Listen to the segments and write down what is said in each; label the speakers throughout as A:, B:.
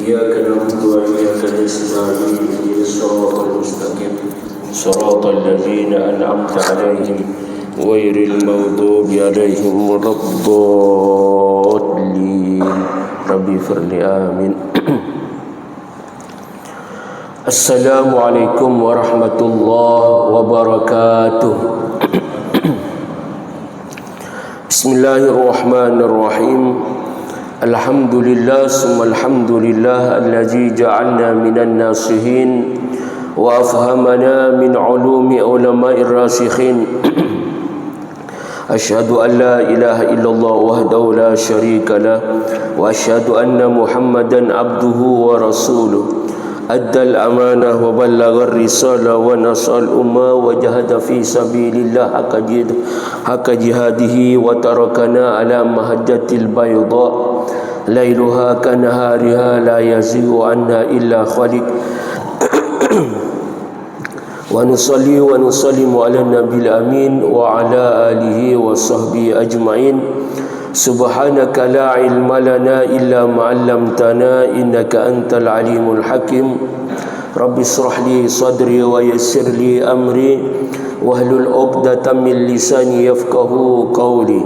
A: إياك نعبد وإياك نستعين اهدنا الصراط المستقيم صراط الذين أنعمت عليهم غير المغضوب عليهم ولا الضالين ربي اغفر لي آمين. Assalamualaikum warahmatullahi wabarakatuh. Bismillahirrahmanirrahim. Alhamdulillah summa alhamdulillah allazi ja'alna minan nasihin wa afhamana min ulumi ulama'ir rasikhin. Asyhadu an la ilaha illallah wahdahu la syarika lah wa asyhadu anna Muhammadan abduhu wa rasuluh. Addal amanah wa ballaghar risalah wa nasal ummah wa jahada fi sabilillah haqqa jihadihi wa tarakana ala mahajjatil bayda lailuha kanahariha la yazighu anha illa khaliq. Wa nusalli wa nusallimu ala nabil amin wa ala alihi wa sahbihi ajma'in. Subhanaka la ilma lana illa ma 'allamtana innaka antal alimul hakim. Rabbi ishrah li sadri wa yassir li amri wahlul 'uqdatam min lisani yafqahu qawli.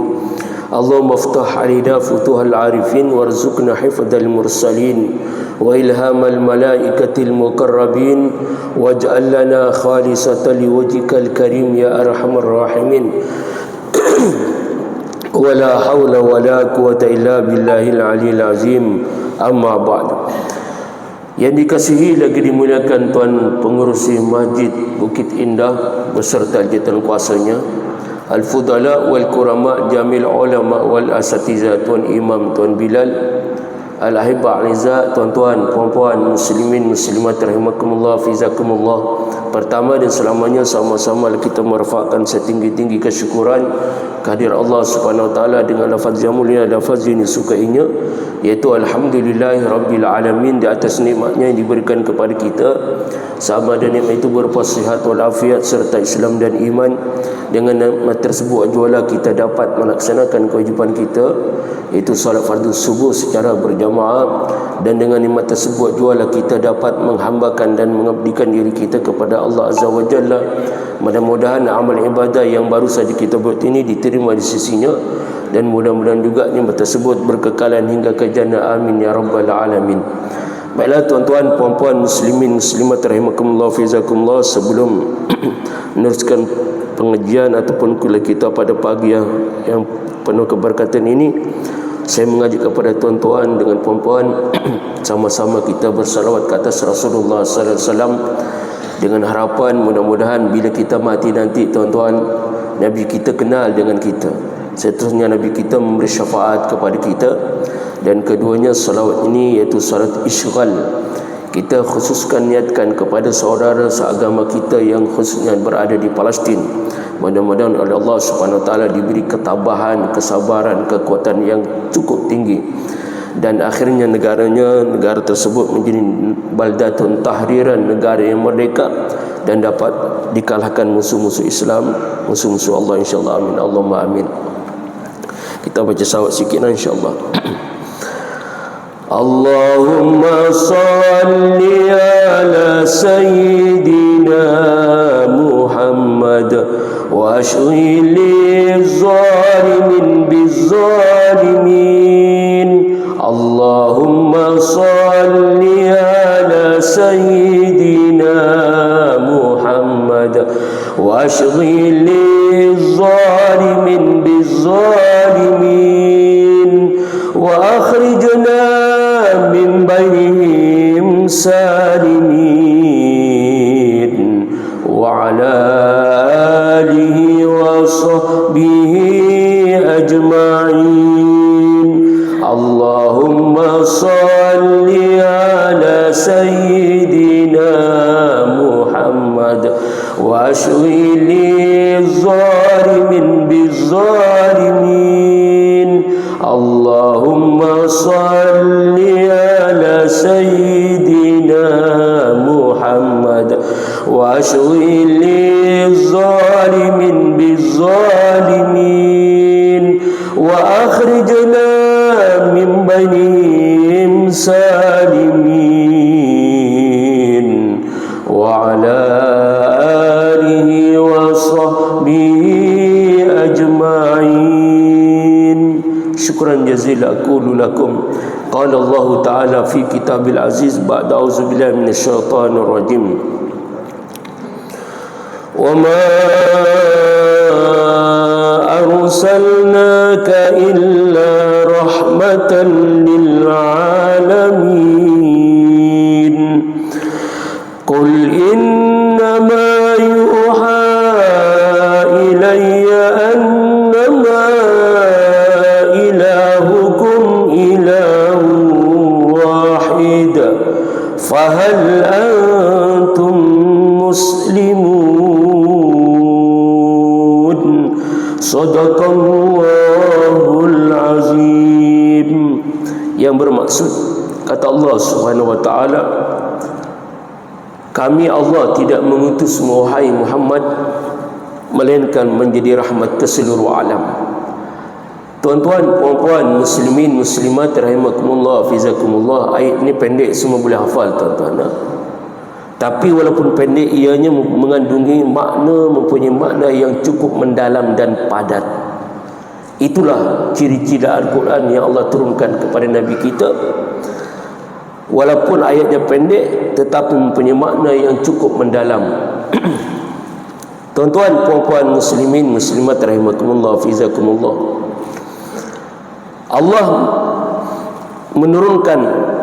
A: Allahumma iftah 'alaina futuhal 'arifin warzuqna hifdzal mursalin wa ilhamal malaikatil muqarrabin waj'al lana khalisatan liwajhikal karim ya arhamar rahimin. Wala haula wala quwata illa billahil aliyil azim. Amma ba'd. Yang dikasihi lagi dimuliakan Tuan Pengerusi Masjid Bukit Indah beserta jawatan kuasanya, Al-Fudala wal Kurama, Jamil Ulama wal Asatiza, Tuan Imam Tuan Bilal, Al-Ahibba Al-Izzah, tuan-tuan, puan-puan, muslimin, muslimat rahimakumullah, fizakumullah. Pertama dan selamanya sama-sama kita merafakkan setinggi-tinggi kesyukuran kehadirat Allah Subhanahu wa taala dengan lafaz yang mulia, lafaz yang disukainya, yaitu alhamdulillahi rabbil alamin, di atas nikmatnya yang diberikan kepada kita, sama ada nikmat itu berupa sihat wal afiat serta Islam dan iman. Dengan nikmat tersebut jualah kita dapat melaksanakan kewajipan kita, iaitu salat fardu subuh secara berjamaah, dan dengan nikmat tersebut jualah kita dapat menghambakan dan mengabdikan diri kita kepada Allah Azza wa Jalla. Mudah-mudahan amal ibadah yang baru saja kita buat ini diterima di sisinya, dan mudah-mudahan juga nikmat tersebut berkekalan hingga ke jannah, amin ya rabbal alamin. Baiklah tuan-tuan, puan-puan, muslimin, muslimat rahimakumullah, fizakumullah, sebelum meneruskan pengajian ataupun kuliah kita pada pagi yang penuh keberkatan ini, saya mengajak kepada tuan-tuan dengan puan-puan sama-sama kita bersalawat ke atas Rasulullah sallallahu alaihi wasallam, dengan harapan mudah-mudahan bila kita mati nanti tuan-tuan, Nabi kita kenal dengan kita, seterusnya Nabi kita memberi syafaat kepada kita. Dan keduanya salawat ini iaitu salat isyghal, kita khususkan niatkan kepada saudara seagama kita yang khususnya berada di Palestin. Mudah-mudahan oleh Allah Subhanahu wa taala diberi ketabahan, kesabaran, kekuatan yang cukup tinggi, dan akhirnya negara tersebut menjadi baldatun tahriran, negara yang merdeka, dan dapat dikalahkan musuh-musuh Islam, musuh-musuh Allah, insyaallah, amin. Allahumma amin. Kita baca salawat sikit insyaallah. Allahumma salli ala sayyidina Muhammad wa ashghili zalimin bizzalimin. Allahumma salli ala sayyidina Muhammad wa ashghili zalimin bizzalimin wa akhrijna min bainihim salimin wa ala alihi wa sahbihi ajma'in. Allahumma salli ala sayyidina Muhammad wa ashghili zalimin bizzalimin. Allahumma salli ala sayyidina Muhammad wa ashghili zalimin bizzalimin wa akhrijna min bainihim العالمين وعلى آله وصحبه أجمعين. شكرا جزيلا أقول لكم. قال الله تعالى في كتاب العزيز بعد أعوذ بالله من الشيطان الرجيم وما أرسلناك إلا رحمة للعالمين قل إنما يوحى إلي أنما إلهكم إله واحد فهل أنتم مسلمون صدق الله العظيم. Yang bermaksud, kata Allah Subhanahu wa taala, kami Allah tidak mengutus wahai Muhammad melainkan menjadi rahmat ke seluruh alam. Tuan-tuan, puan-puan, muslimin, muslimat rahimakumullah, fizakumullah. Ayat ni pendek, semua boleh hafal tuan-tuan. Tapi walaupun pendek, ianya mengandungi makna, mempunyai makna yang cukup mendalam dan padat. Itulah ciri-ciri Al-Quran yang Allah turunkan kepada Nabi kita. Walaupun ayatnya pendek, tetapi mempunyai makna yang cukup mendalam. Tuan-tuan, puan-puan, muslimin, muslimat rahimakumullah, fizakumullah. Allah menurunkan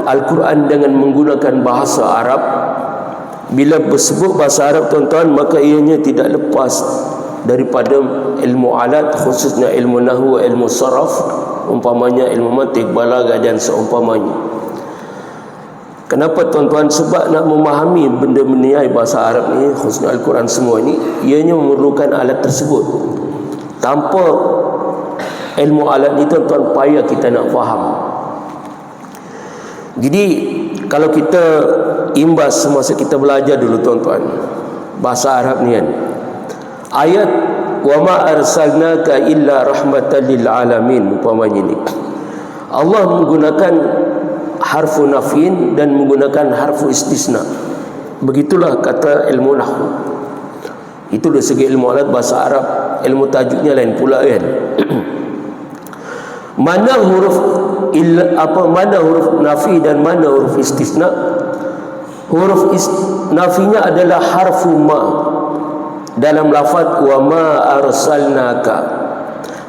A: Al-Quran dengan menggunakan bahasa Arab. Bila bersebut bahasa Arab, tuan-tuan, maka ianya tidak lepas daripada ilmu alat, khususnya ilmu nahwu, ilmu saraf, umpamanya ilmu mantik, balaghah dan seumpamanya. Kenapa tuan-tuan? Sebab nak memahami benda-benda bahasa Arab ni, khususnya Al-Quran semua ni, ianya memerlukan alat tersebut. Tanpa ilmu alat ni, tuan-tuan, payah kita nak faham. Jadi kalau kita imbas semasa kita belajar dulu, tuan-tuan, bahasa Arab ni kan, ayat wa ma arsalnaka illa rahmatan lil alamin, umpamanya ni, Allah menggunakan harfu nafin dan menggunakan harfu istisna. Begitulah kata ilmu nahwu. Itu dari segi ilmu alat bahasa Arab. Ilmu tajuknya lain pula kan. Mana huruf mana huruf nafi dan mana huruf istisna? Huruf nafinya adalah harfu ma dalam lafaz wa ma arsalnaka.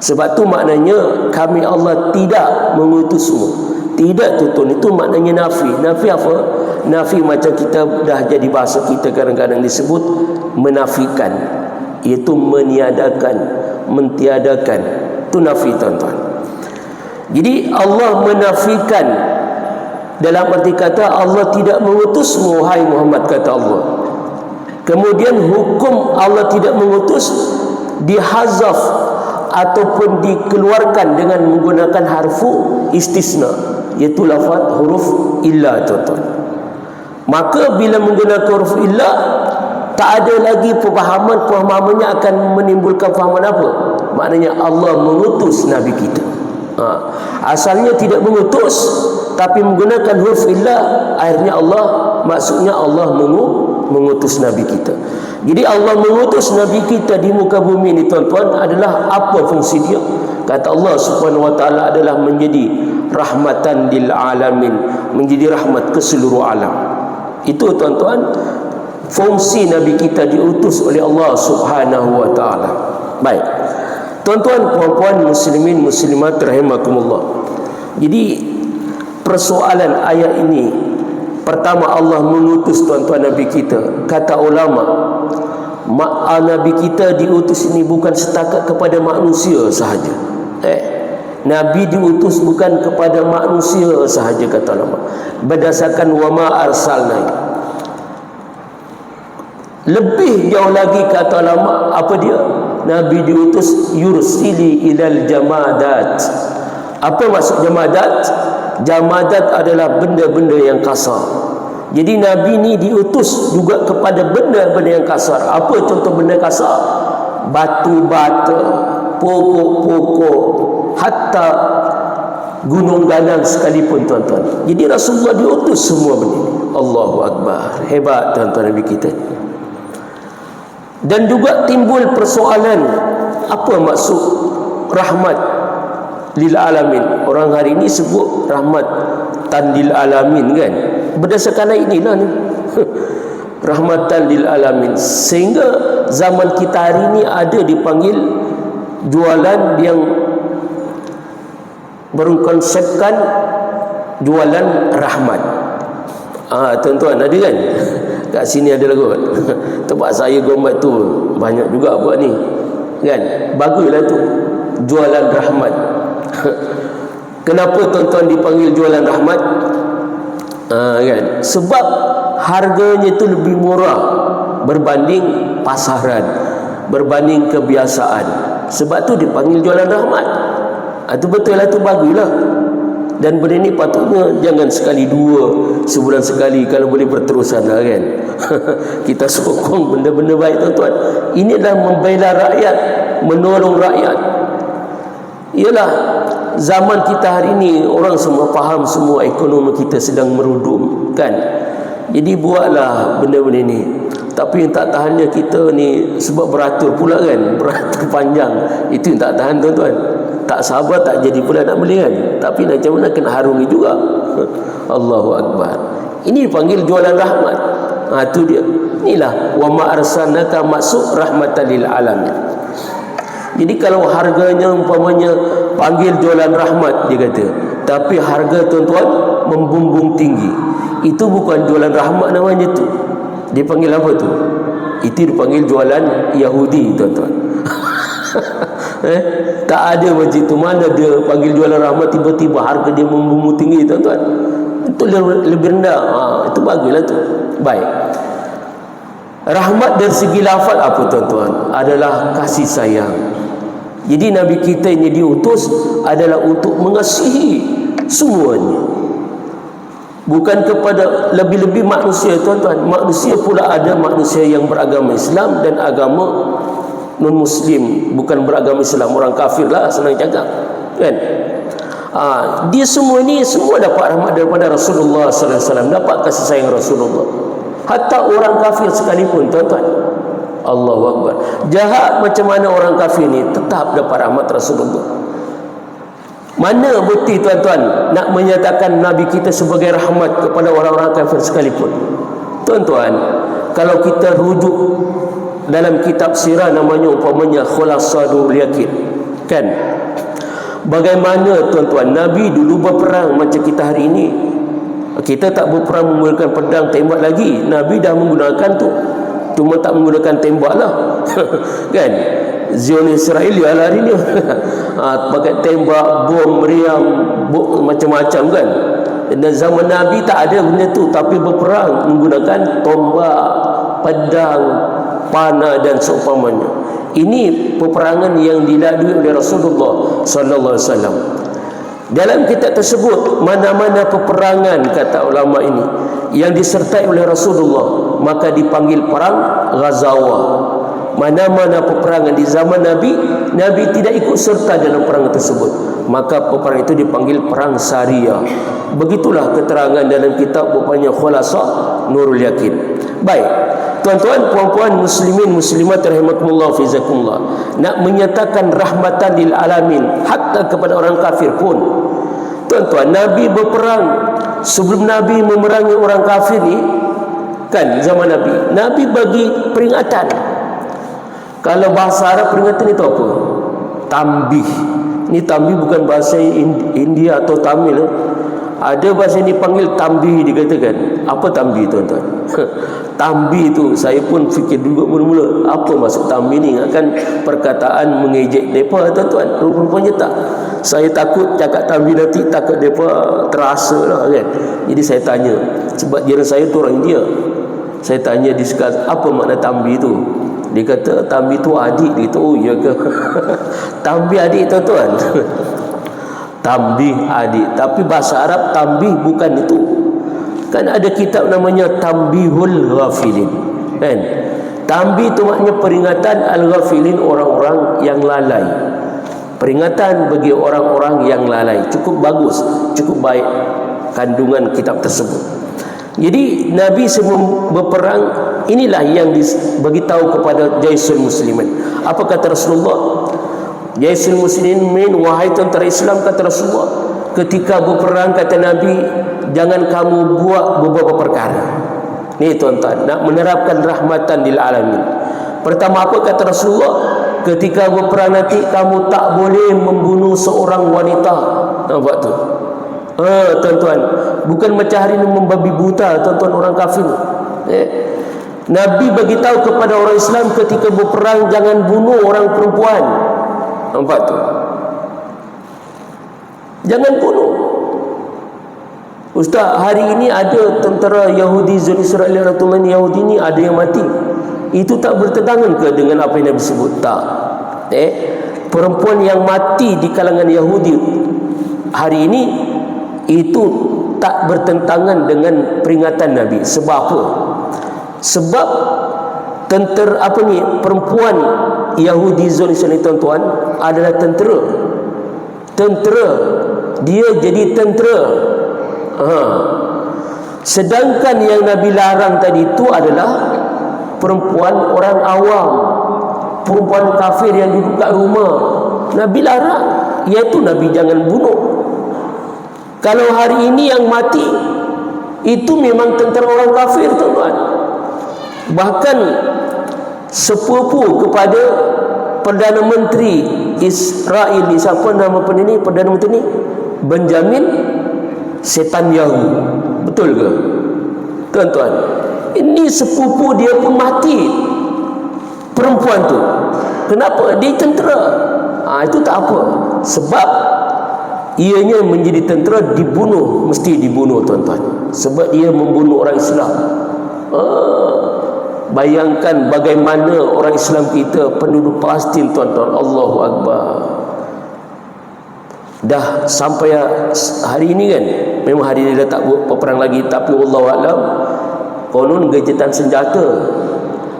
A: Sebab tu maknanya kami Allah tidak mengutusmu. Tidak, tuan-tuan, itu maknanya nafi. Nafi apa? Nafi macam kita dah jadi bahasa kita kadang-kadang disebut menafikan, iaitu meniadakan, mentiadakan. Itu nafi, tuan-tuan. Jadi Allah menafikan, dalam arti kata Allah tidak mengutusmu wahai Muhammad, kata Allah. Kemudian hukum Allah tidak mengutus dihazaf ataupun dikeluarkan dengan menggunakan harfu istisna, iaitu lafaz huruf illa, tuan-tuan. Maka bila menggunakan huruf illa, tak ada lagi pemahamannya akan menimbulkan fahaman apa? Maknanya Allah mengutus Nabi kita. Asalnya tidak mengutus, tapi menggunakan huruf illa, akhirnya Allah, maksudnya Allah mengutus Nabi kita. Jadi Allah mengutus Nabi kita di muka bumi ini, tuan-tuan, adalah apa fungsi dia? Kata Allah Subhanahu wa taala adalah menjadi rahmatan lil alamin, menjadi rahmat ke seluruh alam. Itu, tuan-tuan, fungsi Nabi kita diutus oleh Allah Subhanahu wa taala. Baik. Tuan-tuan, puan-puan, muslimin, muslimat rahimakumullah. Jadi persoalan ayat ini, pertama Allah mengutus, tuan-tuan, Nabi kita. Kata ulama, Nabi kita diutus ini bukan setakat kepada manusia sahaja. Nabi diutus bukan kepada manusia sahaja, kata ulama. Berdasarkan wa ma arsalna. Lebih jauh lagi, kata ulama, apa dia? Nabi diutus yursili ilal jamadat. Apa maksud jamadat? Jamadat adalah benda-benda yang kasar. Jadi Nabi ni diutus juga kepada benda-benda yang kasar. Apa contoh benda kasar? Batu bata, pokok-pokok, hatta gunung ganang sekalipun, tuan-tuan. Jadi Rasulullah diutus semua benda ini. Allahu Akbar. Hebat tuan-tuan Nabi kita. Dan juga timbul persoalan, apa maksud rahmat lil alamin? Orang hari ini sebut rahmatan lil alamin, kan? Berdasarkan ayat inilah ni. Rahmatan lil alamin. Sehingga zaman kita hari ini ada dipanggil jualan yang berkonsepkan jualan rahmat. Tuan-tuan ada kan? Kat sini ada lagu. Tempat saya Gombak tu banyak juga buat ni, kan? Baguslah tu, jualan rahmat. Kenapa tuan-tuan dipanggil jualan rahmat? Kan? Sebab harganya tu lebih murah berbanding pasaran, berbanding kebiasaan. Sebab tu dipanggil jualan rahmat. Itu betul lah, tu baguslah. Dan benda ni patutnya jangan sekali dua, sebulan sekali, kalau boleh berterusan lah, kan? Kita sokong benda-benda baik, tuan-tuan. Ini adalah membela rakyat, menolong rakyat. Ialah zaman kita hari ini, orang semua faham semua ekonomi kita sedang merudum, kan? Jadi buatlah benda-benda ni. Tapi yang tak tahannya kita ni, sebab beratur pula, kan? Beratur panjang, itu yang tak tahan, tuan-tuan. Tak sabar, tak jadi pula nak beli, kan? Tapi macam mana kena harungi juga. Allahu Akbar. Ini dipanggil jualan rahmat. Itu dia. Inilah wa ma arsalnaka, maksud rahmatan lil alamin. Jadi kalau harganya umpamanya panggil jualan rahmat, dia kata, tapi harga, tuan-tuan, membumbung tinggi, itu bukan jualan rahmat namanya tu. Dia panggil apa tu? Itu dipanggil jualan Yahudi, tuan-tuan. Tak ada macam itu. Mana dia panggil jualan rahmat, tiba-tiba harga dia membumbung tinggi, tuan-tuan. Itu lebih rendah. Itu baguslah tu. Baik. Rahmat dari segi lafaz apa, tuan-tuan? Adalah kasih sayang. Jadi Nabi kita yang diutus adalah untuk mengasihi semuanya, bukan kepada lebih-lebih manusia, tuan-tuan. Manusia pula ada manusia yang beragama Islam dan agama non-Muslim, bukan beragama Islam, orang kafir lah, senang cakap, kan? Dia semua ni semua dapat rahmat daripada Rasulullah sallallahu alaihi wasallam, dapat kasih sayang Rasulullah. Hatta orang kafir sekalipun, tuan-tuan. Allahu Akbar. Jahat macam mana orang kafir ni, tetap dapat rahmat Rasulullah. Mana bukti, tuan-tuan, nak menyatakan Nabi kita sebagai rahmat kepada orang-orang kafir sekalipun? Tuan-tuan, kalau kita rujuk dalam kitab sirah, namanya umpamanya Khulasatul Yaqin, kan? Bagaimana, tuan-tuan, Nabi dulu berperang macam kita hari ini. Kita tak berperang menggunakan pedang tembak lagi. Nabi dah menggunakan tu, cuma tak menggunakan tembak lah. Kan? Zionis Israel hari ni pakai tembak, bom, meriam, macam-macam, kan? Dan zaman Nabi tak ada benda tu, tapi berperang menggunakan tombak, pedang, panah dan seumpamanya. Ini peperangan yang dilalui oleh Rasulullah sallallahu alaihi wasallam. Dalam kitab tersebut, mana-mana peperangan, kata ulama ini, yang disertai oleh Rasulullah, maka dipanggil perang Ghazawah. Mana-mana peperangan di zaman Nabi, Nabi tidak ikut serta dalam perang tersebut, maka peperangan itu dipanggil perang Sariyah. Begitulah keterangan dalam kitab rupanya Khulasa Nurul Yaqin. Baik, tuan-tuan, puan-puan, muslimin, muslimat rahimakumullah fizakumullah, nak menyatakan rahmatan lil alamin hatta kepada orang kafir pun, tuan-tuan, Nabi berperang. Sebelum Nabi memerangi orang kafir ni, kan, zaman Nabi, Nabi bagi peringatan. Kalau bahasa Arab peringatan itu apa? Tambih. Ini tambih bukan bahasa India atau Tamil. Ada bahasa yang dipanggil tambih, dikatakan. Apa tambih, tuan-tuan? Tambih itu saya pun fikir juga mula-mula, apa maksud tambih ni? Kan perkataan mengejek mereka, tuan-tuan. Rupanya tak. Saya takut cakap tambih nanti, takut mereka terasa lah, kan? Jadi saya tanya, sebab jiran saya tu orang India. Saya tanya diskus, apa makna tambih tu? Dia kata tambih tu adik. Dia kata, oh ya ke? Tambih adik, tuan-tuan. Tambih adik. Tapi bahasa Arab tambih bukan itu. Kan ada kitab namanya Tambihul Ghafilin, kan? Tambih itu maknanya peringatan, al-ghafilin, orang-orang yang lalai. peringatan bagi orang-orang yang lalai. Cukup bagus, cukup baik kandungan kitab tersebut. Jadi Nabi sebelum berperang, inilah yang bagi tahu kepada Jaisul Muslimin. Apa kata Rasulullah? Jaisul Muslimin, wahai tentera Islam, kata Rasulullah, ketika berperang, kata Nabi, jangan kamu buat beberapa perkara. Ni tuan-tuan, nak menerapkan rahmatan lil alamin. Pertama apa kata Rasulullah? Ketika berperang nanti kamu tak boleh membunuh seorang wanita. Nampak tu? Tuan-tuan, bukan macam hari ni membabi buta tuan-tuan orang kafir. Nabi bagi tahu kepada orang Islam ketika berperang jangan bunuh orang perempuan. Nampak tu? Jangan bunuh. Ustaz, hari ini ada tentera Yahudi Zul Israel Ratullah Yahudi ni ada yang mati. Itu tak bertentangan ke dengan apa yang Nabi sebut? Tak. Perempuan yang mati di kalangan Yahudi hari ini itu tak bertentangan dengan peringatan Nabi. Sebab apa? Sebab tentera perempuan Yahudi Zul Israel tuan-tuan adalah tentera. Dia jadi tentera. Sedangkan yang Nabi larang tadi itu adalah perempuan orang awam, perempuan kafir yang duduk kat rumah. Nabi larang, iaitu Nabi jangan bunuh. Kalau hari ini yang mati itu memang tentera orang kafir tuan-tuan. Bahkan sepupu kepada Perdana Menteri Israel ni, siapa nama Perdana Menteri ni? Benjamin Netanyahu. Betul ke tuan-tuan? Ini sepupu dia pun mati, perempuan tu. Kenapa? Dia tentera. Itu tak apa. Sebab ianya menjadi tentera dibunuh, mesti dibunuh tuan-tuan. Sebab dia membunuh orang Islam. Bayangkan bagaimana orang Islam kita, penduduk Palestin tuan-tuan. Allahu Akbar. Dah sampai hari ini kan, memang hari ini dah tak buat perang lagi, tapi wallahualam konon gencatan senjata.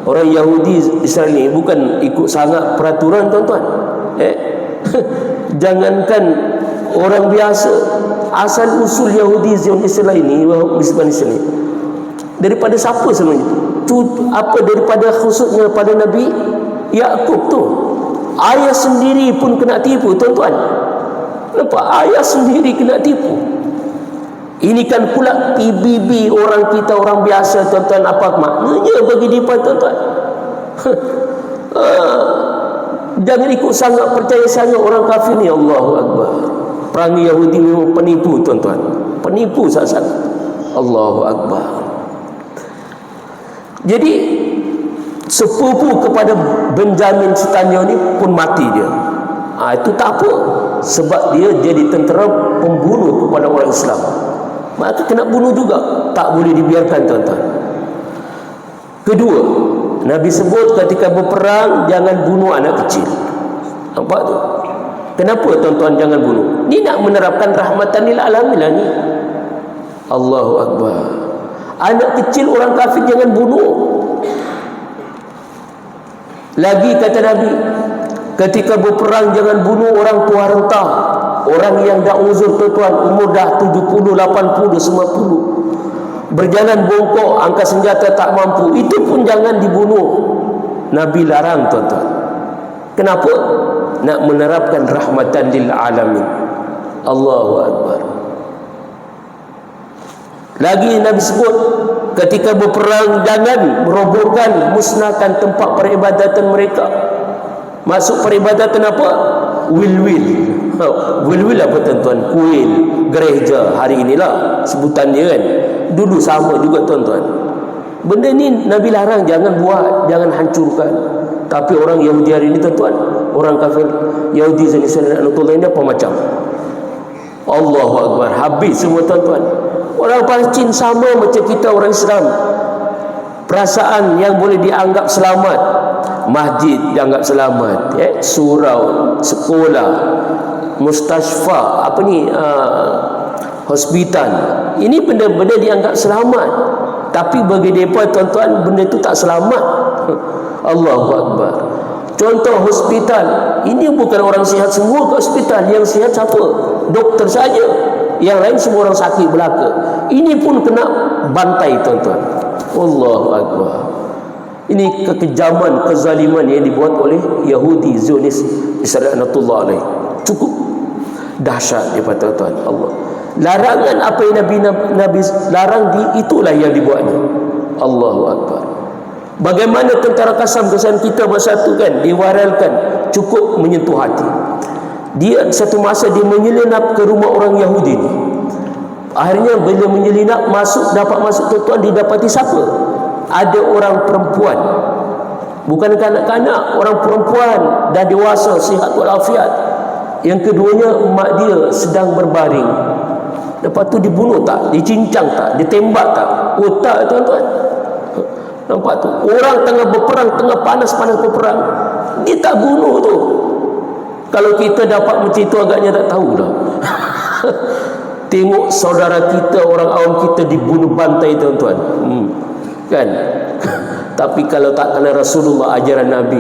A: Orang Yahudi Israel ni bukan ikut sangat peraturan tuan-tuan. Jangankan orang biasa, asal usul Yahudi Israel ini, daripada siapa sebenarnya tu? Daripada khususnya pada Nabi Yakub tu. Ayah sendiri pun kena tipu tuan-tuan. Nampak? Ayah sendiri kena tipu. Ini kan pula PBB orang kita, orang biasa tuan-tuan. Apa maknanya bagi dia tuan-tuan? Jangan ikut sangat, percaya sangat orang kafir ni. Allahu Akbar. Perang Yahudi memang penipu tuan-tuan. Penipu sangat-sangat. Allahu Akbar. Jadi sepupu kepada Benjamin Netanyahu ni pun mati dia. Itu tak apa, sebab dia jadi tentera pembunuh kepada orang Islam. Maka kena bunuh juga, tak boleh dibiarkan tuan-tuan. Kedua, Nabi sebut ketika berperang jangan bunuh anak kecil. Nampak tu? Kenapa tuan-tuan jangan bunuh? Ni nak menerapkan rahmatan lil alamin lah ni. Allahu Akbar. Anak kecil orang kafir jangan bunuh. Lagi kata Nabi, ketika berperang jangan bunuh orang tua renta, orang yang dah uzur tuan-tuan, umur dah 70, 80, 90, berjalan bongkok, angkat senjata tak mampu, itu pun jangan dibunuh. Nabi larang tuan-tuan. Kenapa? Nak menerapkan rahmatan lil alamin. Allahu Akbar. Lagi Nabi sebut ketika berperang jangan merobohkan, musnahkan tempat peribadatan mereka. Masuk peribadatan apa? Wil-wil. Wil-wil apa tuan-tuan? Kuil, gereja. Hari inilah sebutan dia kan. Dulu sama juga tuan-tuan. Benda ni Nabi larang, jangan buat, jangan hancurkan. Tapi orang Yahudi hari ini tuan-tuan, orang kafir Yahudi Zul-Israel ini apa macam? Allahu Akbar. Habis semua tuan-tuan. Orang Palestin sama macam kita orang Islam. Perasaan yang boleh dianggap selamat, masjid dianggap selamat, surau, sekolah, mustashfa, hospital, ini benda-benda dianggap selamat. Tapi bagi mereka tuan-tuan, benda itu tak selamat. Allahu Akbar. Contoh hospital, ini bukan orang sihat semua ke hospital. Yang sihat siapa? Doktor saja. Yang lain semua orang sakit belaka. Ini pun kena bantai, tuan-tuan. Allahu Akbar. Ini kekejaman, kezaliman yang dibuat oleh Yahudi Zionis Isra'anatullah alaih. Cukup dahsyat daripada tuan-tuan. Allah. Larangan apa yang Nabi larang, itulah yang dibuatnya. Allahu Akbar. Bagaimana tentara Qassam kita masa itu kan diwaralkan, cukup menyentuh hati. Dia satu masa dia menyelinap ke rumah orang Yahudi ni. Akhirnya bila menyelinap dapat masuk, tuan-tuan, didapati siapa? Ada orang perempuan, bukan kanak-kanak, orang perempuan dah dewasa, sihat walafiat. Yang keduanya mak dia sedang berbaring. Lepas tu dibunuh tak? Dicincang tak? Ditembak tak? Oh tak, tuan-tuan. Nampak tu, orang tengah berperang, tengah panas-panas berperang, dia tak bunuh tu. Kalau kita dapat macam itu agaknya tak tahu dah. Tengok saudara kita, orang awam kita dibunuh bantai, tuan-tuan. Kan? Tapi kalau tak kena Rasulullah, ajaran Nabi,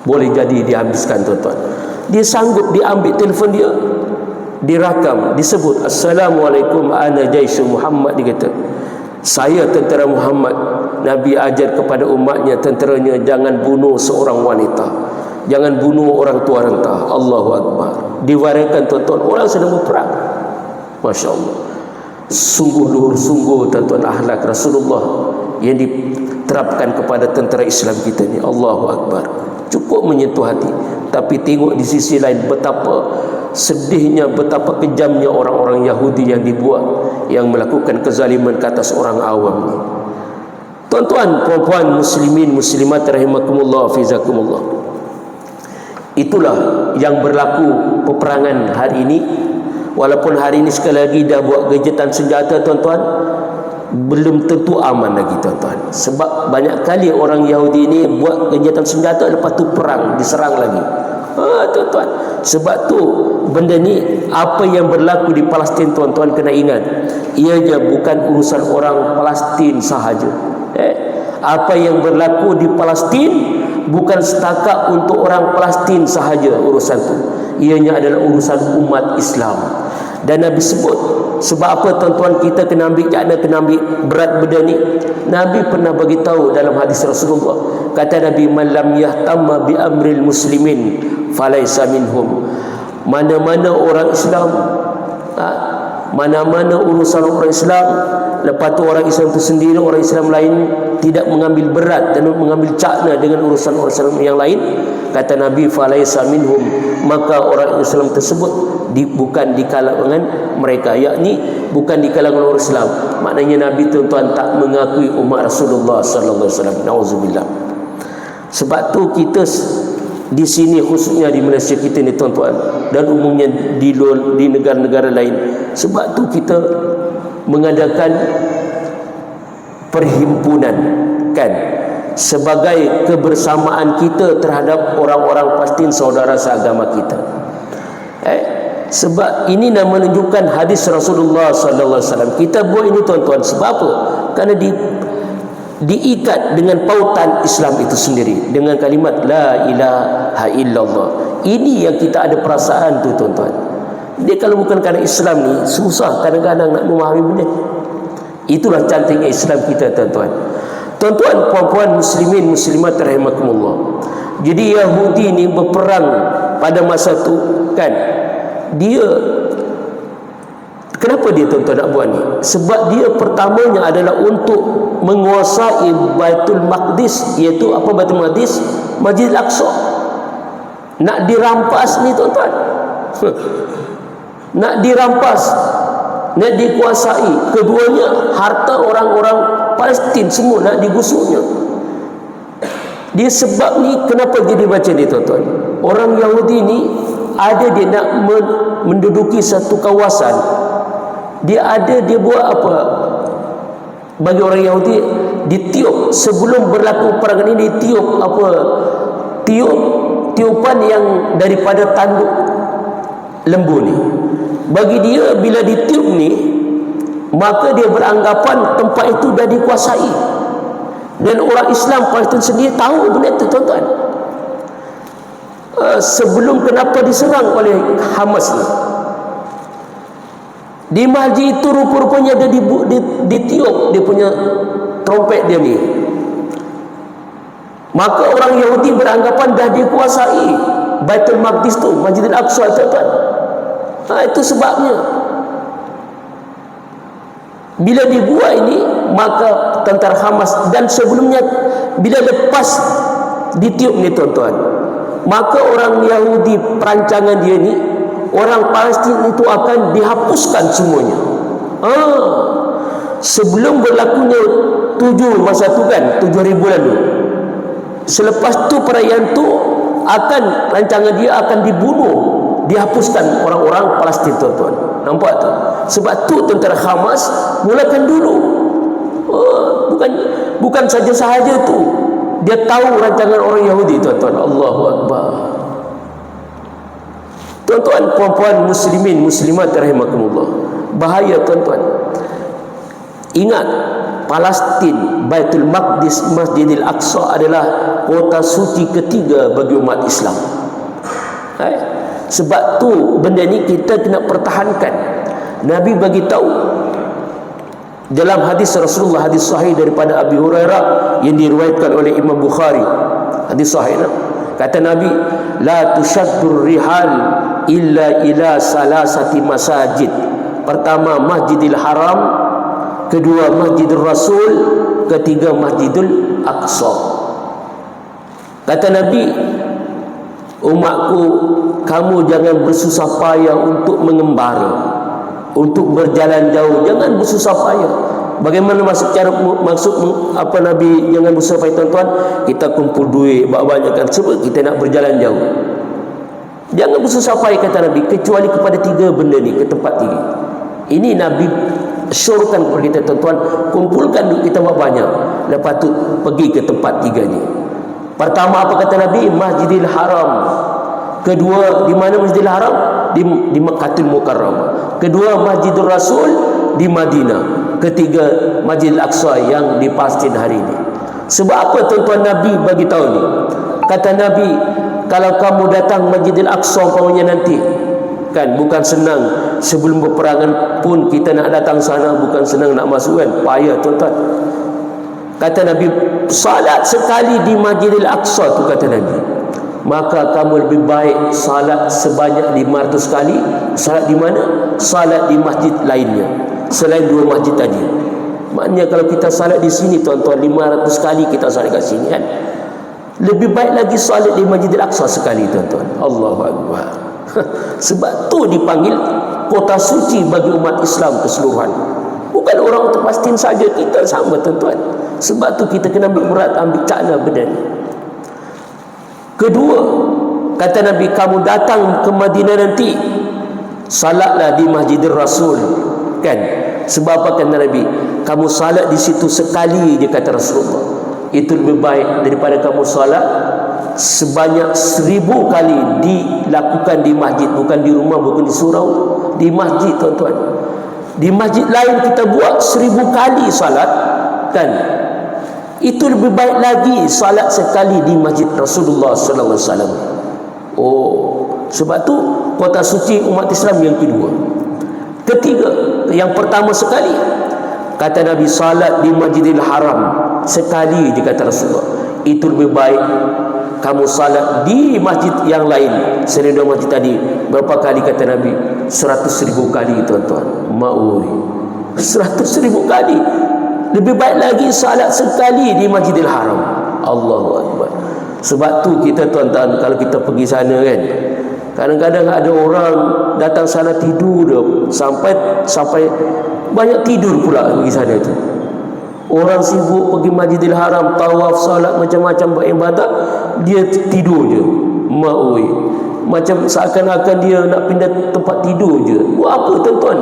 A: boleh jadi dihabiskan, tuan-tuan. Dia sanggup diambil telefon dia, dirakam, disebut, Assalamualaikum ana Jaish Muhammad. Dia kata, saya tentera Muhammad. Nabi ajar kepada umatnya, tenteranya, jangan bunuh seorang wanita, jangan bunuh orang tua renta. Allahu Akbar. Diwarikan, tuan-tuan, orang sedang berperang. Masya Allah. Sungguh luhur, sungguh, tuan-tuan, akhlak Rasulullah yang diterapkan kepada tentera Islam kita ni. Allahu Akbar. Cukup menyentuh hati. Tapi tengok di sisi lain betapa sedihnya, betapa kejamnya orang-orang Yahudi yang dibuat, yang melakukan kezaliman ke atas orang awam ni. Tuan-tuan, puan-puan, muslimin, muslimat rahimakumullah, fizakumullah. Itulah yang berlaku peperangan hari ini. Walaupun hari ini sekali lagi dah buat gencatan senjata, tuan-tuan, belum tentu aman lagi, tuan-tuan. Sebab banyak kali orang Yahudi ini buat gencatan senjata, lepas tu perang, diserang lagi. Tuan-tuan, sebab tu benda ni, apa yang berlaku di Palestin, tuan-tuan, kena ingat, ianya bukan urusan orang Palestin sahaja. Apa yang berlaku di Palestin bukan setakat untuk orang Palestin sahaja urusan tu. Ianya adalah urusan umat Islam. Dan Nabi sebut, sebab apa, tuan-tuan, kita kena ambil jana, kena ambil berat benda ni. Nabi pernah bagi tahu dalam hadis Rasulullah, kata Nabi, man lam yahtamma bi amril muslimin falaisa minhum. Mana-mana orang Islam, mana-mana urusan orang Islam, lepas tu orang Islam tu sendiri, orang Islam lain tidak mengambil berat dan mengambil cakna dengan urusan orang Islam yang lain, kata Nabi, falaisa minhum, maka orang Islam tersebut bukan di kalangan mereka, yakni bukan di kalangan orang Islam. Maknanya Nabi, tuan-tuan, tak mengakui umat Rasulullah sallallahu alaihi wasallam. Nauzubillah. Sebab tu kita di sini, khususnya di Malaysia kita ni, tuan-tuan, dan umumnya di negara-negara lain, sebab tu kita mengadakan perhimpunan, kan, sebagai kebersamaan kita terhadap orang-orang Palestin, saudara seagama kita. Sebab ini nak menunjukkan hadis Rasulullah sallallahu alaihi wasallam. Kita buat ini, tuan-tuan, sebab apa? Kerana diikat dengan pautan Islam itu sendiri, dengan kalimat la ilaha illallah. Ini yang kita ada perasaan tu, tuan-tuan. Dia kalau bukan kerana Islam ni, susah kadang-kadang nak memahami benda. Itulah cantiknya Islam kita, tuan-tuan. Tuan-tuan, puan-puan, muslimin, muslimat rahimakumullah. Jadi Yahudi ni berperang pada masa tu, kan, dia, kenapa dia, tuan-tuan, nak buat ni? Sebab dia pertamanya adalah untuk menguasai Baitul Maqdis, iaitu apa Baitul Maqdis? Masjid Al-Aqsa. Nak dirampas ni, tuan-tuan. Nak dirampas, nak dikuasai. Keduanya, harta orang-orang Palestin semua nak digusuknya. Dia sebab ni, kenapa jadi macam ni, tuan-tuan? Orang Yahudi ni ada dia nak menduduki satu kawasan. Dia buat apa? Bagi orang Yahudi, ditiup sebelum berlaku perang ini, ditiup apa? Tiupan yang daripada tanduk lembu ni. Bagi dia, bila ditiup ni, maka dia beranggapan tempat itu dah dikuasai. Dan orang Islam Palestin sendiri tahu benda itu, tuan-tuan. sebelum kenapa diserang oleh Hamas ni. Di masjid itu rupa-rupanya dia ditiup dia punya trompet dia ni. Maka orang Yahudi beranggapan dah dikuasai Baitul Maqdis tu, Masjidil Aqsa, tuan-tuan. Itu sebabnya bila dibuat ini, maka tentara Hamas, dan sebelumnya bila lepas ditiup ni tuan-tuan, maka orang Yahudi perancangan dia ni, orang Palestin itu akan dihapuskan semuanya. Sebelum berlakunya 7 masa tu kan, 7,000 lalu, selepas tu perayaan tu akan, rancangan dia akan dibunuh, dihapuskan orang-orang Palestin, tuan-tuan. Nampak tu? Sebab tu tentara Hamas mulakan dulu. Bukan saja-sahaja tu, dia tahu rancangan orang Yahudi, tuan-tuan. Allahu Akbar. Tuan-tuan, puan-puan muslimin, muslimat rahimakumullah. Bahaya, tuan-tuan. Ingat, Palestin, Baitul Maqdis, Masjidil Aqsa adalah kota suci ketiga bagi umat Islam. Sebab tu benda ni kita kena pertahankan. Nabi bagi tahu dalam hadis Rasulullah, hadis sahih daripada Abi Hurairah yang diriwayatkan oleh Imam Bukhari, hadis sahih, kata Nabi, la tushaddur rihal illa ila salasati masajid. Pertama Masjidil Haram, kedua Masjidil Rasul, ketiga Masjidil Aqsa. Kata Nabi, umatku, kamu jangan bersusah payah untuk mengembara, untuk berjalan jauh. Jangan bersusah payah. Bagaimana maksud apa Nabi jangan bersusah payah, tuan-tuan? Kita kumpul duit banyak kan sebab kita nak berjalan jauh. Jangan bersusah payah, kata Nabi, kecuali kepada 3 benda ni, ke tempat 3. Ini Nabi syorkan kepada kita, tuan-tuan, kumpulkan duit kita banyak, lepas tu pergi ke tempat 3 ni. Pertama apa kata Nabi? Masjidil Haram. Kedua, di mana Masjidil Haram? Di Makkahul Mukarramah. Kedua, Masjidul Rasul di Madinah. Ketiga, Masjidil Aqsa yang di Palestin hari ini. Sebab apa, tuan-tuan, Nabi bagi tahu ni? Kata Nabi, kalau kamu datang Masjidil Aqsa umpamanya nanti, kan bukan senang. Sebelum berperangan pun kita nak datang sana, bukan senang nak masuk, kan payah, tuan-tuan. Kata Nabi, salat sekali di Masjidil Aqsa tu, kata Nabi, maka kamu lebih baik salat sebanyak 500 kali. Salat di mana? Salat di masjid lainnya selain 2 masjid tadi. Maknanya kalau kita salat di sini, tuan-tuan, 500 kali kita salat kat sini, kan lebih baik lagi salat di Masjidil Aqsa sekali, tuan-tuan. Allahu Akbar. Sebab tu dipanggil kota suci bagi umat Islam keseluruhan. Bukan orang Palestin saja, kita sama, tuan-tuan. Sebab tu kita kena ambil berat, ambil cakna benda ni. Kedua, kata Nabi, kamu datang ke Madinah nanti, salatlah di Masjidil Rasul, kan? Sebab apa kata Nabi? Kamu salat di situ sekali, dia kata Rasulullah, itu lebih baik daripada kamu salat sebanyak 1000 kali dilakukan di masjid. Bukan di rumah, bukan di surau, di masjid, tuan-tuan. Di masjid lain kita buat 1000 kali salat, kan? Itu lebih baik lagi salat sekali di masjid Rasulullah sallallahu alaihi wasallam. Sebab tu kota suci umat Islam yang kedua. Ketiga, yang pertama sekali, kata Nabi, salat di Masjidil Haram sekali, dia kata Rasulullah, itu lebih baik kamu salat di masjid yang lain selain 2 masjid tadi. Berapa kali kata Nabi? 100,000 kali, tuan-tuan. Ma'ui, 100,000 kali. Lebih baik lagi salat sekali di Masjidil Haram. Allahu Akbar. Sebab tu kita, tuan-tuan, kalau kita pergi sana, kan, kadang-kadang ada orang datang sana tidur dah, sampai banyak tidur pula pergi sana tu. Orang sibuk pergi Masjidil Haram, tawaf, salat, macam-macam beribadat, dia tidur je. Ma'ui, macam seakan-akan dia nak pindah tempat tidur je. Buat apa, tuan-tuan?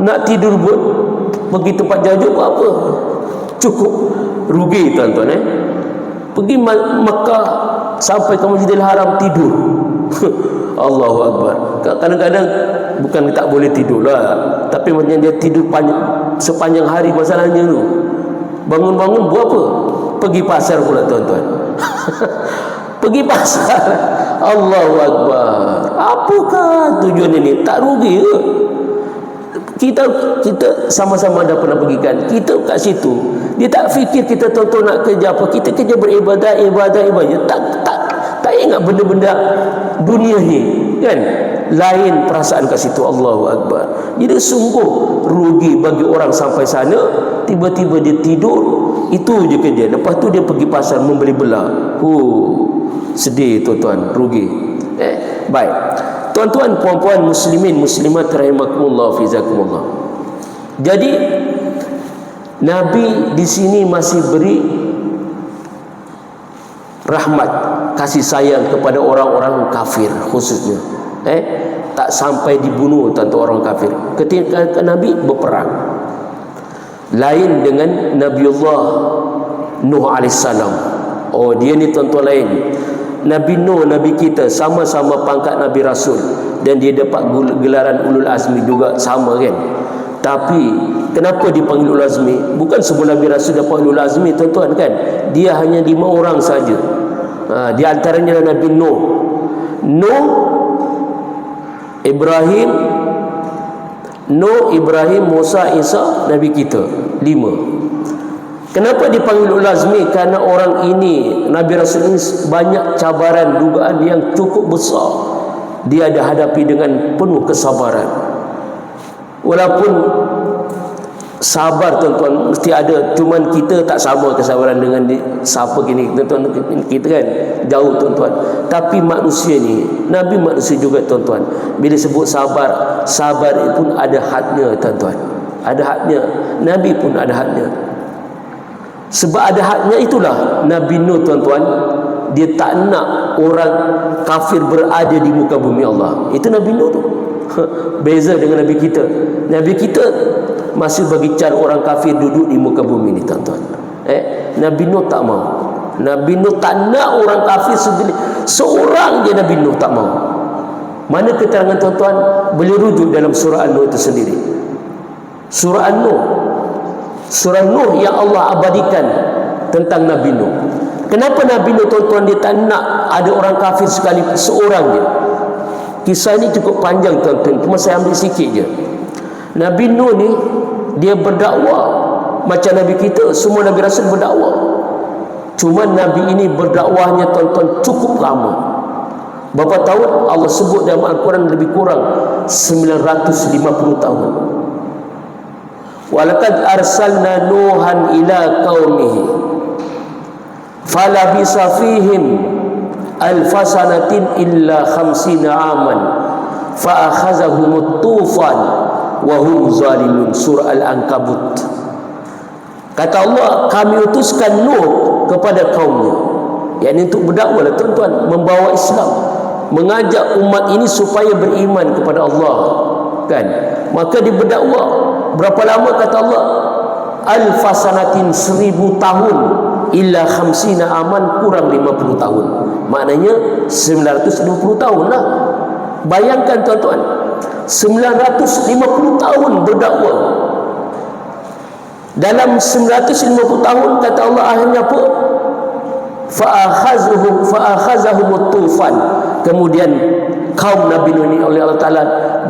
A: Nak tidur buat pergi tempat jauh buat apa? Cukup rugi, tuan-tuan. Pergi Mekah sampai ke Masjidil Haram tidur. Allahu Akbar. Kadang-kadang bukan tak boleh tidur lah, tapi macam dia tidur sepanjang hari. Masalahnya tu, bangun-bangun buat apa? Pergi pasar pula, tuan-tuan. Pergi pasar. Allahu Akbar. Apakah tujuan ini? Tak rugi ke? Kita sama-sama dah pernah pergi kan. Kita kat situ, dia tak fikir kita tonton nak kerja apa. Kita kerja beribadat. Tak ingat benda-benda dunia ni kan. Lain perasaan kat situ. Allahu Akbar. Jadi sungguh rugi bagi orang sampai sana, tiba-tiba dia tidur, itu je kerja. Lepas tu dia pergi pasar membeli belah. Sedih tuan-tuan, rugi. Baik. Tuan-tuan, puan-puan, muslimin, muslimat rahimakumullah, fizakumullah. Jadi Nabi di sini masih beri rahmat, kasih sayang kepada orang-orang kafir khususnya. Tak sampai dibunuh tuan-tuan orang kafir. Ketika Nabi berperang. Lain dengan Nabiullah Nuh alaihissalam. Dia ni tuan-tuan lain. Nabi Nuh, Nabi kita, sama-sama pangkat Nabi Rasul, dan dia dapat gelaran Ulul Azmi juga, sama kan. Tapi kenapa dipanggil Ulul Azmi? Bukan semua Nabi Rasul dapat Ulul Azmi tuan-tuan kan. Dia hanya 5 orang saja. Di antaranya Nabi Nuh, Ibrahim, Musa, Isa, Nabi kita. 5. Kenapa dipanggil Ulul Azmi? Karena orang ini, Nabi Rasul ini, banyak cabaran, dugaan yang cukup besar dia ada hadapi dengan penuh kesabaran. Walaupun sabar tuan-tuan mesti ada, cuman kita tak sama kesabaran dengan siapa gini tuan-tuan, kita kan jauh tuan-tuan. Tapi manusia ni, Nabi manusia juga tuan-tuan. Bila sebut sabar pun ada hadnya tuan-tuan. Ada hadnya. Nabi pun ada hadnya. Sebab ada hadnya itulah Nabi Nuh tuan-tuan, dia tak nak orang kafir berada di muka bumi Allah. Itu Nabi Nuh tu. Beza dengan Nabi kita. Nabi kita masih bagi cara orang kafir duduk di muka bumi ni tuan-tuan. Nabi Nuh tak mau. Nabi Nuh tak nak orang kafir seorang je. Nabi Nuh tak mau. Mana keterangan tuan-tuan? Boleh rujuk dalam surah An-Nuh itu sendiri. Surah Nuh yang Allah abadikan tentang Nabi Nuh. Kenapa Nabi Nuh tuan-tuan dia tak nak ada orang kafir sekali seorang je? Kisah ini cukup panjang tuan-tuan, cuma saya ambil sikit je. Nabi Nuh ni dia berdakwah macam Nabi kita, semua Nabi Rasul berdakwah. Cuma Nabi ini berdakwahnya tuan-tuan cukup lama. Berapa tahun? Allah sebut dalam Al-Quran lebih kurang 950 tahun. Walaqad arsalna Nuhan ila qaumihi falabisa fihim alfasanatin illa 50 aman fa akhazahumut tufan wa hum zalimun. Surah Al-Ankabut. Kata Allah, kami utuskan Nuh kepada kaumnya, yakni untuk berdakwah tuan-tuan, membawa Islam, mengajak umat ini supaya beriman kepada Allah kan. Maka dia berdakwah berapa lama? Kata Allah, alfasanatin 1000 tahun illa 50 aman, kurang 50 tahun. Maknanya 950 tahun lah. Bayangkan tuan-tuan, 950 tahun berdakwah. Dalam 950 tahun kata Allah akhirnya apa? Fa'akhazahumut tufan. Kemudian kaum Nabi Nuh ini oleh Allah Ta'ala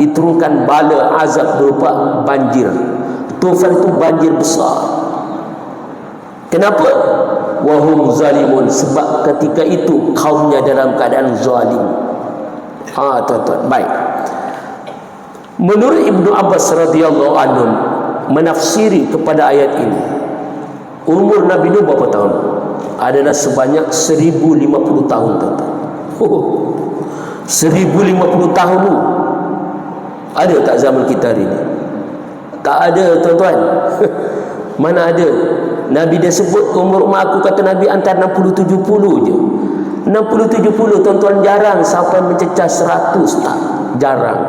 A: diturunkan bala azab berupa banjir. Tufan itu banjir besar. Kenapa? Wahum zalimun. Sebab ketika itu kaumnya dalam keadaan zalim. Tuan-tuan. Baik. Menurut Ibnu Abbas radhiyallahu anhu menafsiri kepada ayat ini, umur Nabi Nuh berapa tahun? Adalah sebanyak 1050 tahun tuan-tuan. 1050 tahun tu ada tak zaman kita hari ni? Tak ada tuan-tuan. Mana ada? Nabi dia sebut umur aku, kata Nabi antara 60-70 je. 60-70 tuan-tuan, jarang sampai mencecah 100. Tak, jarang.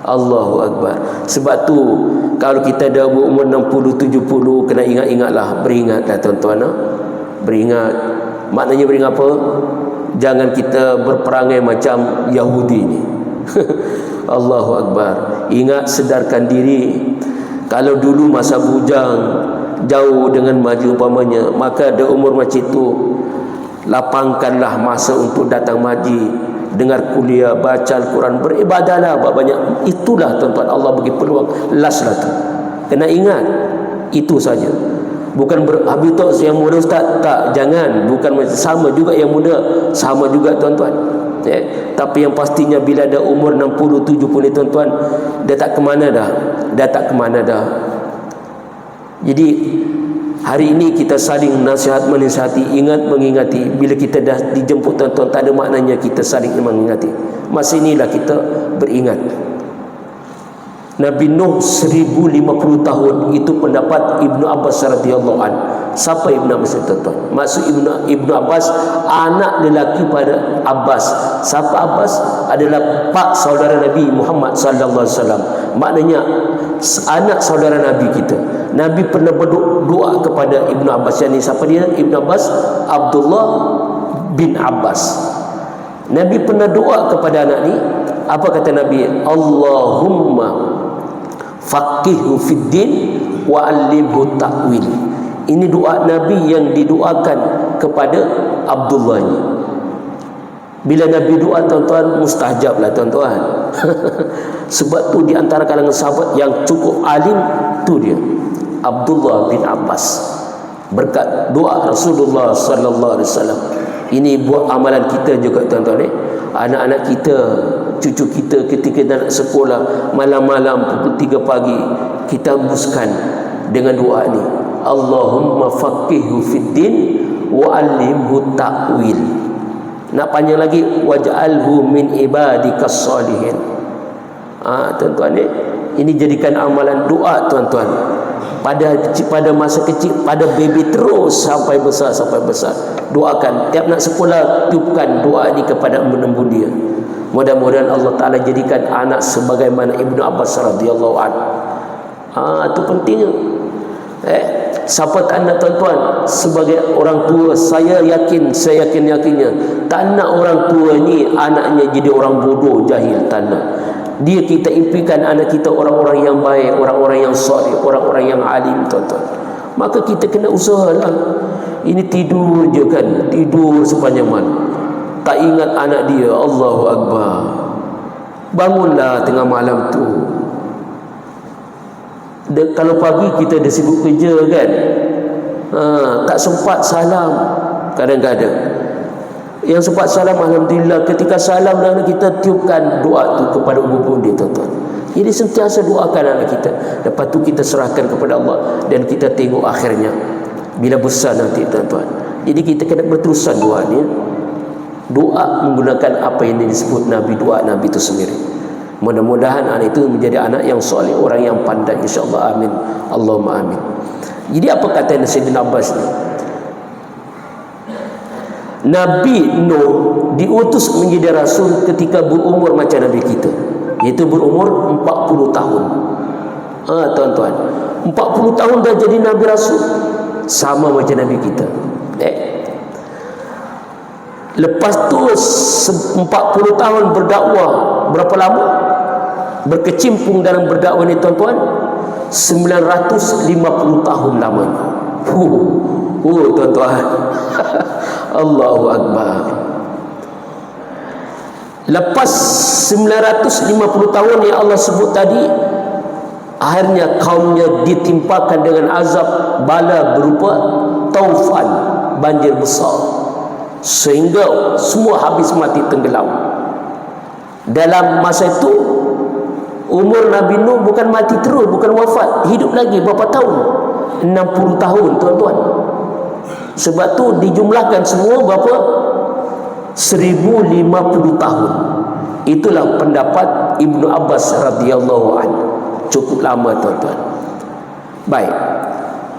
A: Allahu Akbar. Sebab tu kalau kita dah berumur 60-70, kena ingat-ingatlah, beringatlah tuan-tuan. Beringat. Maknanya beringat apa? Jangan kita berperangai macam Yahudi ni. Allahu Akbar. Ingat, sedarkan diri. Kalau dulu masa bujang, jauh dengan maju umpamanya, maka ada umur macam itu, lapangkanlah masa untuk datang haji. dengar kuliah, baca Al-Quran, beribadahlah banyak. Itulah tuan-tuan, Allah bagi peluang. Last lah tu, kena ingat itu saja. Bukan habis tu yang muda ustaz, tak, jangan. Bukan sama juga yang muda, sama juga tuan-tuan. Tapi yang pastinya bila ada umur 60, 70 ni tuan-tuan, dah tak ke mana dah. Jadi hari ini kita saling nasihat menasihati, ingat mengingati. Bila kita dah dijemput tuan-tuan, tak ada maknanya kita saling mengingati. Masa inilah kita beringat. Nabi Nuh 1050 tahun, itu pendapat Ibnu Abbas radhiyallahu an. Siapa Ibnu Abbas tuan-tuan? Maksud Ibnu Abbas anak lelaki pada Abbas. Siapa Abbas? Adalah pak saudara Nabi Muhammad sallallahu alaihi wasallam. Maknanya anak saudara Nabi kita. Nabi pernah berdoa kepada Ibnu Abbas. Yang ni siapa dia? Ibnu Abbas, Abdullah bin Abbas. Nabi pernah doa kepada anak ni. Apa kata Nabi? Allahumma faqihhu fid din wa 'allimhu ta'wil. Ini doa Nabi yang didoakan kepada Abdullah ni. Bila Nabi doa tuan-tuan, mustajab lah tuan-tuan. Sebab tu di antara kalangan sahabat yang cukup alim tu dia, Abdullah bin Abbas. Berkat doa Rasulullah sallallahu alaihi wasallam. Ini buat amalan kita juga tuan-tuan. Anak-anak kita, cucu kita ketika nak sekolah, malam-malam pukul 3 pagi, kita hembuskan dengan doa ni. Allahumma faqihhu fid din wa 'allimhu ta'wil. Nak panjang lagi, waj'alhu min ibadikas salihin. Tuan-tuan ini jadikan amalan doa tuan-tuan. Pada masa kecil, pada baby terus sampai besar. Doakan, tiap nak sekolah tiupkan doa ni kepada menembus dia. Mudah-mudahan Allah Ta'ala jadikan anak sebagaimana Ibnu Abbas radhiyallahu anhu. Itu pentingnya. Siapa tak nak tuan-tuan sebagai orang tua, saya yakinnya tak nak orang tua ni anaknya jadi orang bodoh, jahil, tak nak. Dia kita impikan anak kita orang-orang yang baik, orang-orang yang soleh, orang-orang yang alim tuan-tuan. Maka kita kena usahalah. Ini tidur je kan, tidur sepanjang malam, tak ingat anak dia. Allahu Akbar. Bangunlah tengah malam tu. Kalau pagi kita dah sibuk kerja kan, tak sempat salam. Kadang-kadang yang sempat salam, alhamdulillah, ketika salam kita tiupkan doa tu kepada umur dia tuan-tuan. Jadi sentiasa doakan anak kita. Lepas tu kita serahkan kepada Allah, dan kita tengok akhirnya bila besar nanti tuan-tuan. Jadi kita kena berterusan doa ni. Doa menggunakan apa yang disebut Nabi, doa Nabi itu sendiri. Mudah-mudahan anak itu menjadi anak yang soleh, orang yang pandai, insya-Allah. Amin. Allahumma amin. Jadi apa kata Sayyidina Abbas ni? Nabi Nuh diutus menjadi rasul ketika berumur macam Nabi kita, iaitu berumur 40 tahun. Tuan-tuan, 40 tahun dah jadi Nabi Rasul, sama macam Nabi kita. Lepas tu 40 tahun berdakwah. Berapa lama berkecimpung dalam berdakwah ni tuan-tuan? 950 tahun lamanya. Tuan-tuan. Allahu Akbar. Lepas 950 tahun yang Allah sebut tadi, akhirnya kaumnya ditimpakan dengan azab bala berupa taufan, banjir besar, sehingga semua habis mati tenggelam. Dalam masa itu umur Nabi Nuh bukan mati terus, bukan wafat, hidup lagi berapa tahun? 60 tahun tuan-tuan. Sebab tu dijumlahkan semua berapa? 1050 tahun. Itulah pendapat Ibnu Abbas radhiyallahu anhu. Cukup lama tuan-tuan. Baik.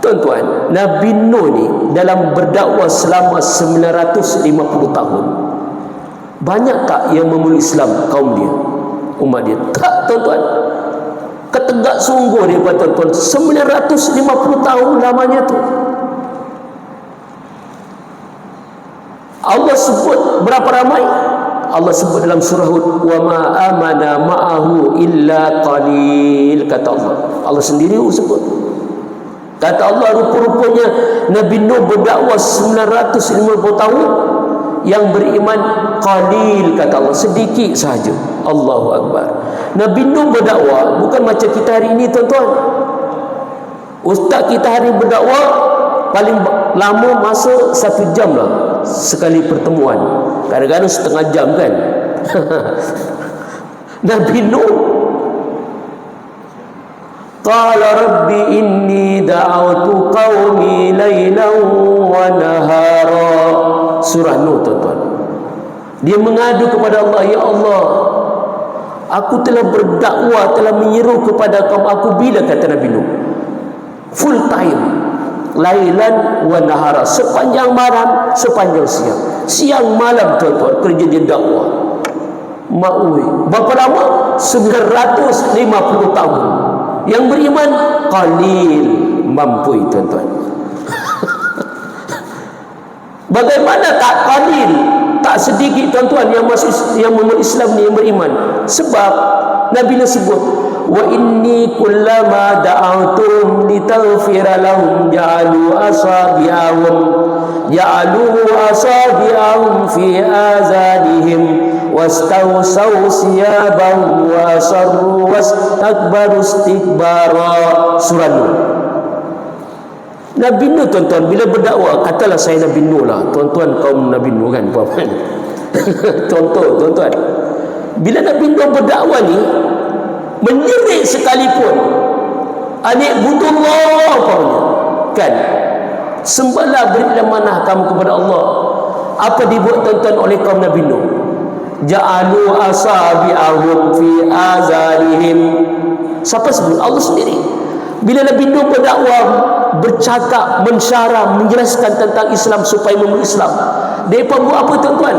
A: Tuan-tuan, Nabi Nuh ni dalam berdakwah selama 950 tahun, banyak tak yang memeluk Islam kaum dia, umat dia? Tak tuan-tuan. Ketegak sungguh dia tuan-tuan. 950 tahun lamanya tu. Allah sebut berapa ramai? Allah sebut dalam surah Hud, wa ma amana ma'ahu illa qalil, kata Allah. Allah sendiri sebut. Kata Allah, rupa-rupanya Nabi Nuh berdakwah 950 tahun, yang beriman qalil, kata Allah, sedikit sahaja. Allahu Akbar. Nabi Nuh berdakwah bukan macam kita hari ini, tuan-tuan. Ustaz kita hari berdakwah paling lama masa 1 jam lah sekali pertemuan, kadang-kadang setengah jam kan. Nabi Nuh qala rabbi inni da'awtu qaumi laylan wa nahara. Surah Nuh, tuan-tuan. Dia mengadu kepada Allah, ya Allah, aku telah berdakwah, telah menyeru kepada kaum aku. Bila, kata Nabi Nuh? Full time, lailan wa nahara, sepanjang malam, sepanjang siang. Siang malam, tuan-tuan, kerja dia dakwah. Ma'ui. Berapa lama? 950 tahun. Yang beriman qalil, mampu, tuan-tuan. Bagaimana tak qalil, tak sedikit, tuan-tuan, yang masuk, yang memeluk Islam ni, yang beriman? Sebab Nabi nak sebut, wa inni kullama da'awtum litaghfira lahum ja'alu asabi'ahum fi azanihim wastawsaw siyabahum wa asarru wastakbaru istikbara. Surah Nuh. Nabi Nuh, tuan-tuan, bila berdakwah, katalah saya Nabi Nuh lah, tuan-tuan kaum Nabi Nuh kan, puan-puan. Contoh, tuan-tuan, bila Nabi Nuh berdakwah ni, menyerit sekalipun, anik budullah, punya kan, sembahlah, berilah manah kamu kepada Allah. Apa dibuat, tuan-tuan, oleh kaum Nabi Nuh? Ja'alu asabi'ahum fi azanihim. Siapa sebut? Allah sendiri. Bila Nabi Nuh berdakwah, bercakap, mensyarah, menjelaskan tentang Islam supaya memeluk Islam, mereka buat apa, tuan-tuan?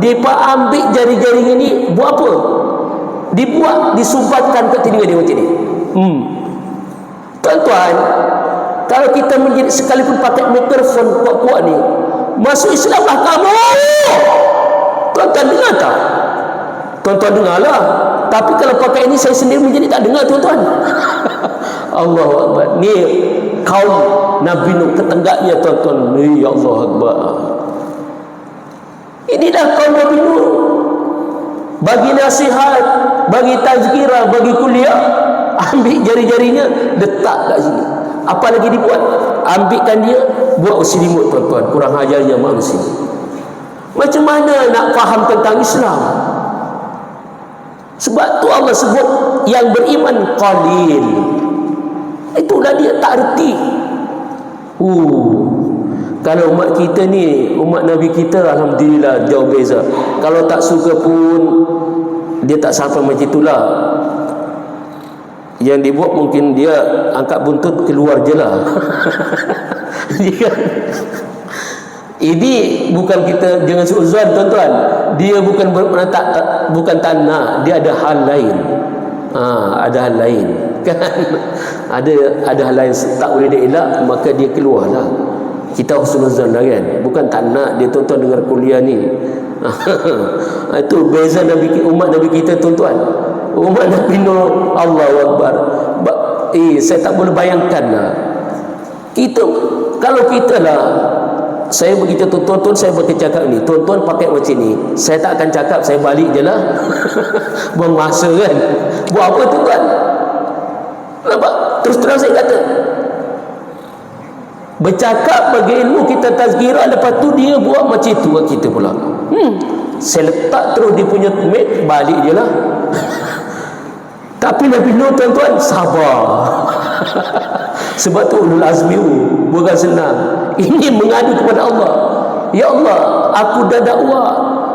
A: Mereka ambil jari-jari ini, buat apa? Dibuat, disumbatkan ke telinga dia macam ni. Tuan-tuan, kalau kita menjadi sekalipun pakai mikrofon kuat-kuat ni, masuk Islamlah kamu. Tuan-tuan dengar tak? Tuan-tuan dengar lah. Tapi kalau pakai ini, saya sendiri menjadi tak dengar, tuan-tuan. Allahu Akbar. Ni kaum Nabi Nuh, ketenggaknya, tuan-tuan. Ya Allah Akbar. Inilah kaum Nabi Nuh. Bagi nasihat, bagi tazkirah, bagi kuliah, ambil jari-jarinya, letak kat sini. Apa lagi dibuat? Ambilkan dia, buat selimut, tuan-tuan. Kurang ajarnya manusia. Macam mana nak faham tentang Islam? Sebab tu Allah sebut yang beriman qalil. Itulah dia, tak erti. Kalau umat kita ni, umat Nabi kita, alhamdulillah jauh beza. Kalau tak suka pun, dia tak sampai macam itulah. Yang dibuat mungkin dia angkat buntut, keluar je lah. Ini bukan kita jangan suuzon, tuan-tuan. Dia bukan bukan tanah, dia ada hal lain. Ada hal lain kan. Ada hal lain tak boleh dia elak, maka dia keluarlah. Kita husnuzon lah kan. Bukan tak nak dia, tuan-tuan, dengar kuliah ni. Itu beza umat Nabi kita, tuan-tuan. Umat Nabi Nuh, Allahu Akbar. Saya tak boleh bayangkan lah. Kalau kita lah, saya begitu, tuan-tuan, saya bercakap ni, tuan-tuan pakai macam ni, saya tak akan cakap, saya balik je lah. Buang masa kan. Buat apa, tuan-tuan? Nampak? Terus terang saya kata, bercakap bagi ilmu kita tazkirah, lepas tu dia buat macam tu kita pula. Saya letak terus dia punya mic, balik je lah. Tapi Nabi Nuh, tuan-tuan, sabar. Sebab tu ulul azmi bukan senang. Ini mengadu kepada Allah. Ya Allah, aku dah dakwah,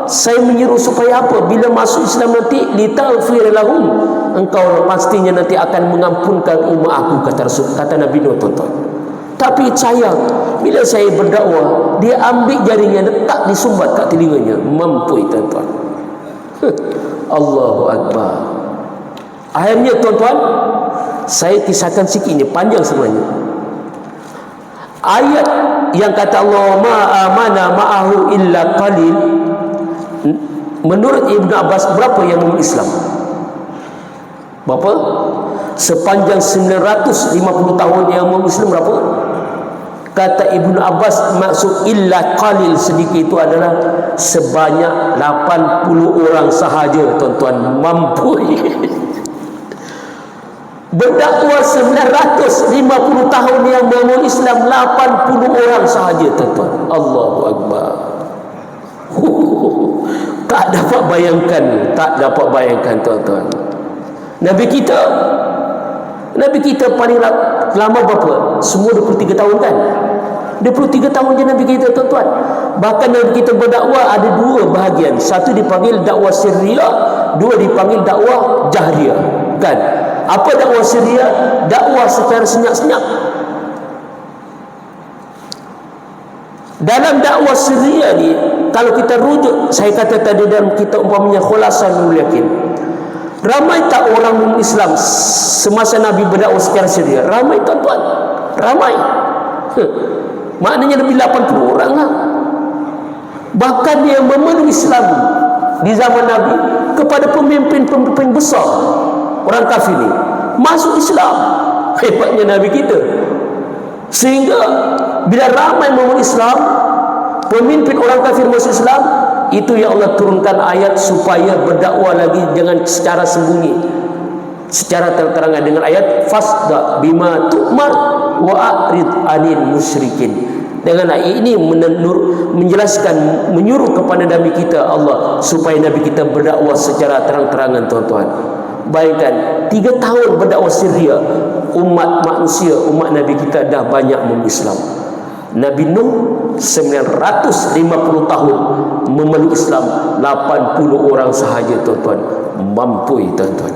A: saya menyeru supaya apa? Bila masuk Islam nanti, litaghfir lahum, engkau pastinya nanti akan mengampunkan umat aku, kata Nabi Nuh, tuan-tuan. Tapi sayang, bila saya berdakwah, dia ambil jarinya, letak disumbat kat telinganya. Mampu, tuan-tuan. Allahu Akbar. Akhirnya, tuan-tuan, saya kisahkan sikit, ini panjang sebenarnya. Ayat yang kata Allah ma amana ma'ahu illa qalil, menurut Ibn Abbas, berapa yang memeluk Islam? Berapa? Sepanjang 950 tahun yang memeluk Islam, berapa? Kata Ibnu Abbas, maksud illa qalil, sedikit, itu adalah sebanyak 80 orang sahaja, tuan-tuan, mampu berdakwah 950 tahun yang memulai Islam, 80 orang sahaja, tuan-tuan. Allahu Akbar. Tak dapat bayangkan, tuan-tuan. Nabi kita paling lama berapa? Semua 23 tahun kan? 23 tahun je Nabi kita, tuan-tuan. Bahkan Nabi kita berdakwah ada dua bahagian. Satu dipanggil dakwah sirriyah, dua dipanggil dakwah jahriyah, kan? Apa dakwah sirriyah? Dakwah secara senyap-senyap. Dalam dakwah sirriyah ni, kalau kita rujuk, saya kata tadi dalam kitab umpamanya Khulasatul Yakin, ramai tak orang Islam semasa Nabi berdakwah secara sirriyah? Ramai, tuan-tuan, ramai. Maknanya lebih 80 orang lah. Bahkan yang memeluk Islam di zaman Nabi kepada pemimpin-pemimpin besar orang kafir ni masuk Islam. Hebatnya Nabi kita. Sehingga bila ramai memeluk Islam, pemimpin orang kafir masuk Islam, itu yang Allah turunkan ayat supaya berdakwah lagi dengan secara sembunyi, secara terang-terangan, dengan ayat fasda bima tu'mar wa a'rid anil musyrikin. Dengan ayat ini menjelaskan, menyuruh kepada Nabi kita Allah supaya Nabi kita berdakwah secara terang-terangan, tuan-tuan. Bayangkan 3 tahun berdakwah sirriyah, umat manusia, umat Nabi kita dah banyak mengislam. Nabi Nuh 950 tahun memeluk Islam, 80 orang sahaja, tuan-tuan. Mampu, tuan-tuan.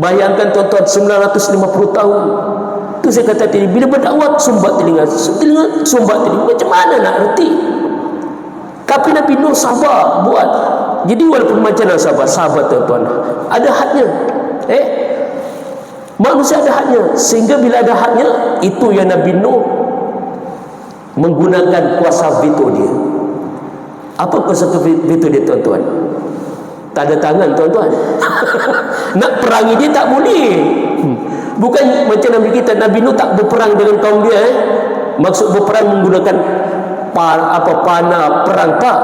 A: Bayangkan, tuan-tuan, 950 tahun. Itu saya kata tadi, bila berdakwah sumbat telinga, sumbat telinga, macam mana nak reti? Tapi Nabi Nuh sabar buat. Jadi walaupun macam mana sabar, tuan-tuan, ada hadnya. Manusia ada hadnya. Sehingga bila ada hadnya, itu yang Nabi Nuh menggunakan kuasa veto dia. Apa kuasa veto dia, tuan-tuan? Tak ada tangan, tuan-tuan. Nak perangi dia tak boleh. Bukan macam Nabi kita. Nabi Nuh tak berperang dengan kaum dia. Maksud berperang menggunakan panah perang, tak,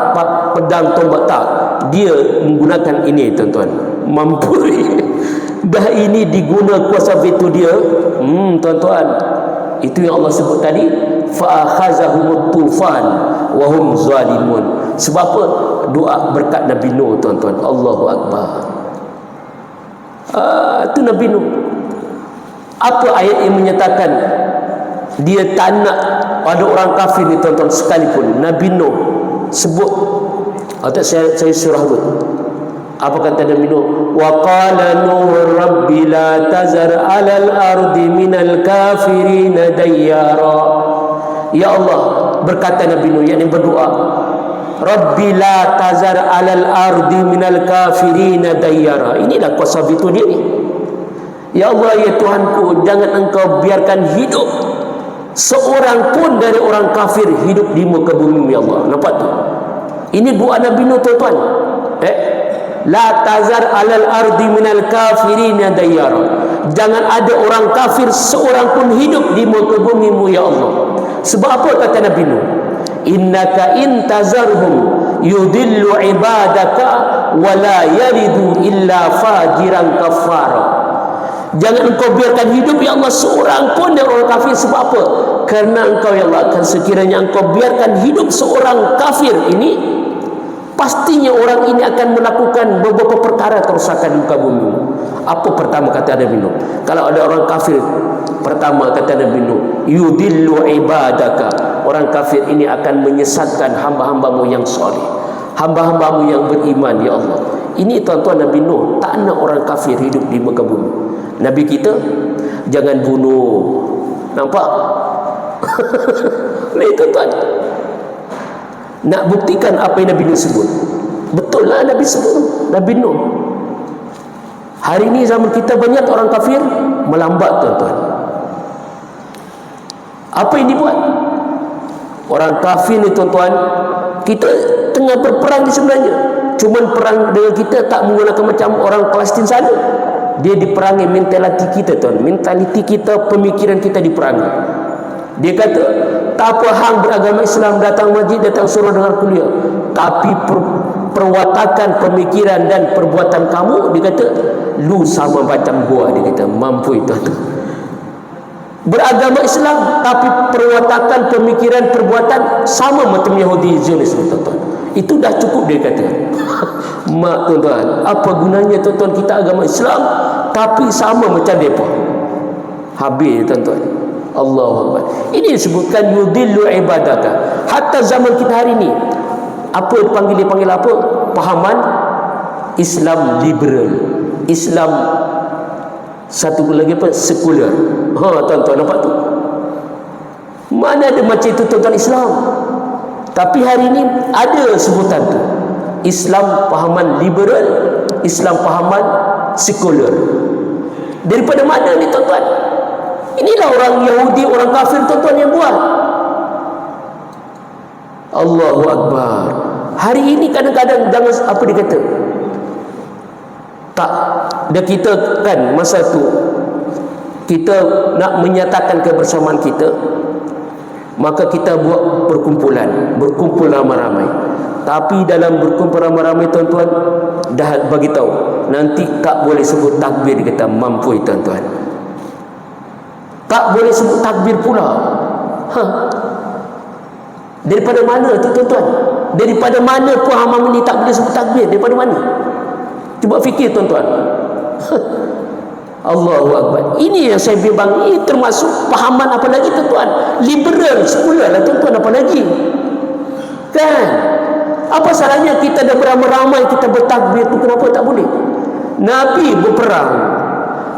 A: pedang, tombak, tak. Dia menggunakan ini, tuan-tuan. Mampu. Dah ini diguna kuasa veto dia. Tuan-tuan, itu yang Allah sebut tadi, fa'akhazahumut tufan wa hum zalimun. Sebab apa? Doa berkat Nabi Nuh, tuan-tuan. Allahu Akbar. Itu Nabi Nuh. Apa ayat yang menyatakan dia tak nak ada orang kafir ni, tuan-tuan, sekalipun? Nabi Nuh sebut. Saya surah Hud. Apa kata Nabi Nuh? Wa qala Nuh rabbi la tazar 'alal ardi minal kafirin dayyara. Ya Allah, berkata Nabi Nuh, yakni berdoa, rabbi la tazar 'alal ardi minal kafirin dayyara. Inilah kuasa itu dia ni. Ya Allah, ya Tuhanku, jangan Engkau biarkan hidup seorang pun dari orang kafir hidup di muka bumi, ya Allah. Nampak tu? Ini doa Nabi Nuh, tuan-tuan. La tazar 'alal ardi minal kafirin dayyara. Jangan ada orang kafir seorang pun hidup di muka bumi-Mu, ya Allah. Sebab apa kata Nabi Nuh? Innaka in tazarhum yudillu ibadaka wa la yalidu illa fajiran kafara. Jangan Engkau biarkan hidup, ya Allah, seorang pun dari orang kafir. Sebab apa? Kerana Engkau, ya Allah, akan sekiranya Engkau biarkan hidup seorang kafir ini, pastinya orang ini akan melakukan beberapa perkara kerosakan di muka bumi. Apa pertama kata Nabi Nuh? Kalau ada orang kafir, pertama kata Nabi Nuh, yudillu ibadaka. Orang kafir ini akan menyesatkan hamba-hambamu yang soleh, hamba-hambamu yang beriman, ya Allah. Ini, tuan-tuan, Nabi Nuh tak nak orang kafir hidup di muka bumi. Nabi kita jangan bunuh. Nampak? Ni, tuan-tuan, nak buktikan apa yang Nabi Nuh sebut. Betul lah Nabi sebut, Nabi Nuh. Hari ini zaman kita banyak orang kafir melambat, tuan-tuan. Apa yang dibuat? Orang kafir ni, tuan-tuan, kita tengah berperang ni sebenarnya. Cuma perang dengan kita tak menggunakan macam orang Palestin sana. dia diperangi mentaliti kita tuan. Mentaliti kita, pemikiran kita diperangi. Dia kata, tak apa hang beragama Islam, datang masjid, datang surau, dengar kuliah, tapi perwatakan, pemikiran dan perbuatan kamu, dia kata, lu sama macam gua. Dia kata, mampu itu. Beragama Islam tapi perwatakan, pemikiran, perbuatan sama macam Yahudi Zionis, tuan-tuan. Itu dah cukup, dia kata. Mak tuan-tuan, apa gunanya tuan-tuan kita agama Islam tapi sama macam mereka? Habis tuan-tuan. Allahu Akbar. Ini disebutkan yudillu ibadaka. Hatta zaman kita hari ini, apa dipanggil apa? Pahaman Islam liberal, Islam satu lagi apa? Sekular. Tuan-tuan nampak tu? Mana ada macam itu tuan-tuan Islam? Tapi hari ini ada sebutan tu. Islam pahaman liberal, Islam pahaman sekular. Daripada mana ni tuan-tuan? Inilah orang Yahudi, orang kafir tuan-tuan yang buat. Allahu Akbar. Hari ini kadang-kadang jangan apa dia kata? Tak, dia kita kan masa tu kita nak menyatakan kebersamaan kita, maka kita buat perkumpulan, berkumpul ramai-ramai. Tapi dalam berkumpul ramai-ramai tuan-tuan dah bagi tahu nanti tak boleh sebut takbir, kita mampu tuan-tuan. Tak boleh sebut takbir pula. Daripada mana tu tuan-tuan? Daripada mana pahaman ini tak boleh sebut takbir? Daripada mana? Cuba fikir tuan-tuan. Allahu Akbar. Ini yang saya bimbang. Ini termasuk pahaman apa lagi tuan-tuan? Liberal, sekular lah tuan-tuan, apa lagi? Kan? Apa salahnya kita dah beramai-ramai kita bertakbir tu, kenapa tak boleh? Nabi berperang,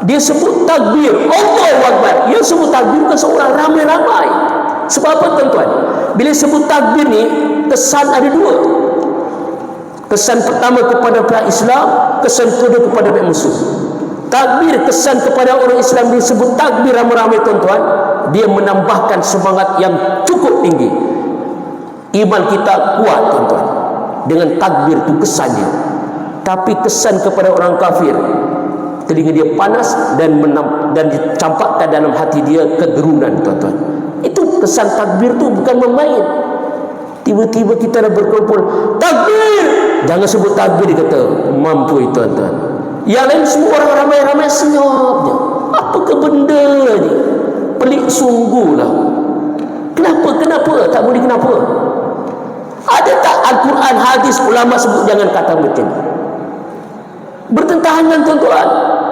A: dia sebut takbir, Allahu Akbar. Dia sebut takbir bukan seorang, ramai-ramai. Sebab apa tuan-tuan? Bila sebut takbir ni, kesan ada dua. Kesan pertama kepada pihak Islam, kesan kedua kepada pihak musuh. Takbir, kesan kepada orang Islam, dia sebut takbir ramai-ramai tuan-tuan, dia menambahkan semangat yang cukup tinggi. Iman kita kuat tuan-tuan dengan takbir tu kesannya. Tapi kesan kepada orang kafir, telinga dia panas dan dicampakkan dalam hati dia kegerunan tuan-tuan. Itu kesan takbir tu bukan bermain. Tiba-tiba kita dah berkumpul, takbir, jangan sebut takbir, dia kata mampu tuan-tuan. Yang lain semua orang ramai-ramai senyap je. Apa ke benda ni? Pelik sungguhlah. Kenapa tak boleh? Kenapa? Ada tak Al-Quran, hadis, ulama sebut jangan kata macam ni? Bertentangan tuan-tuan.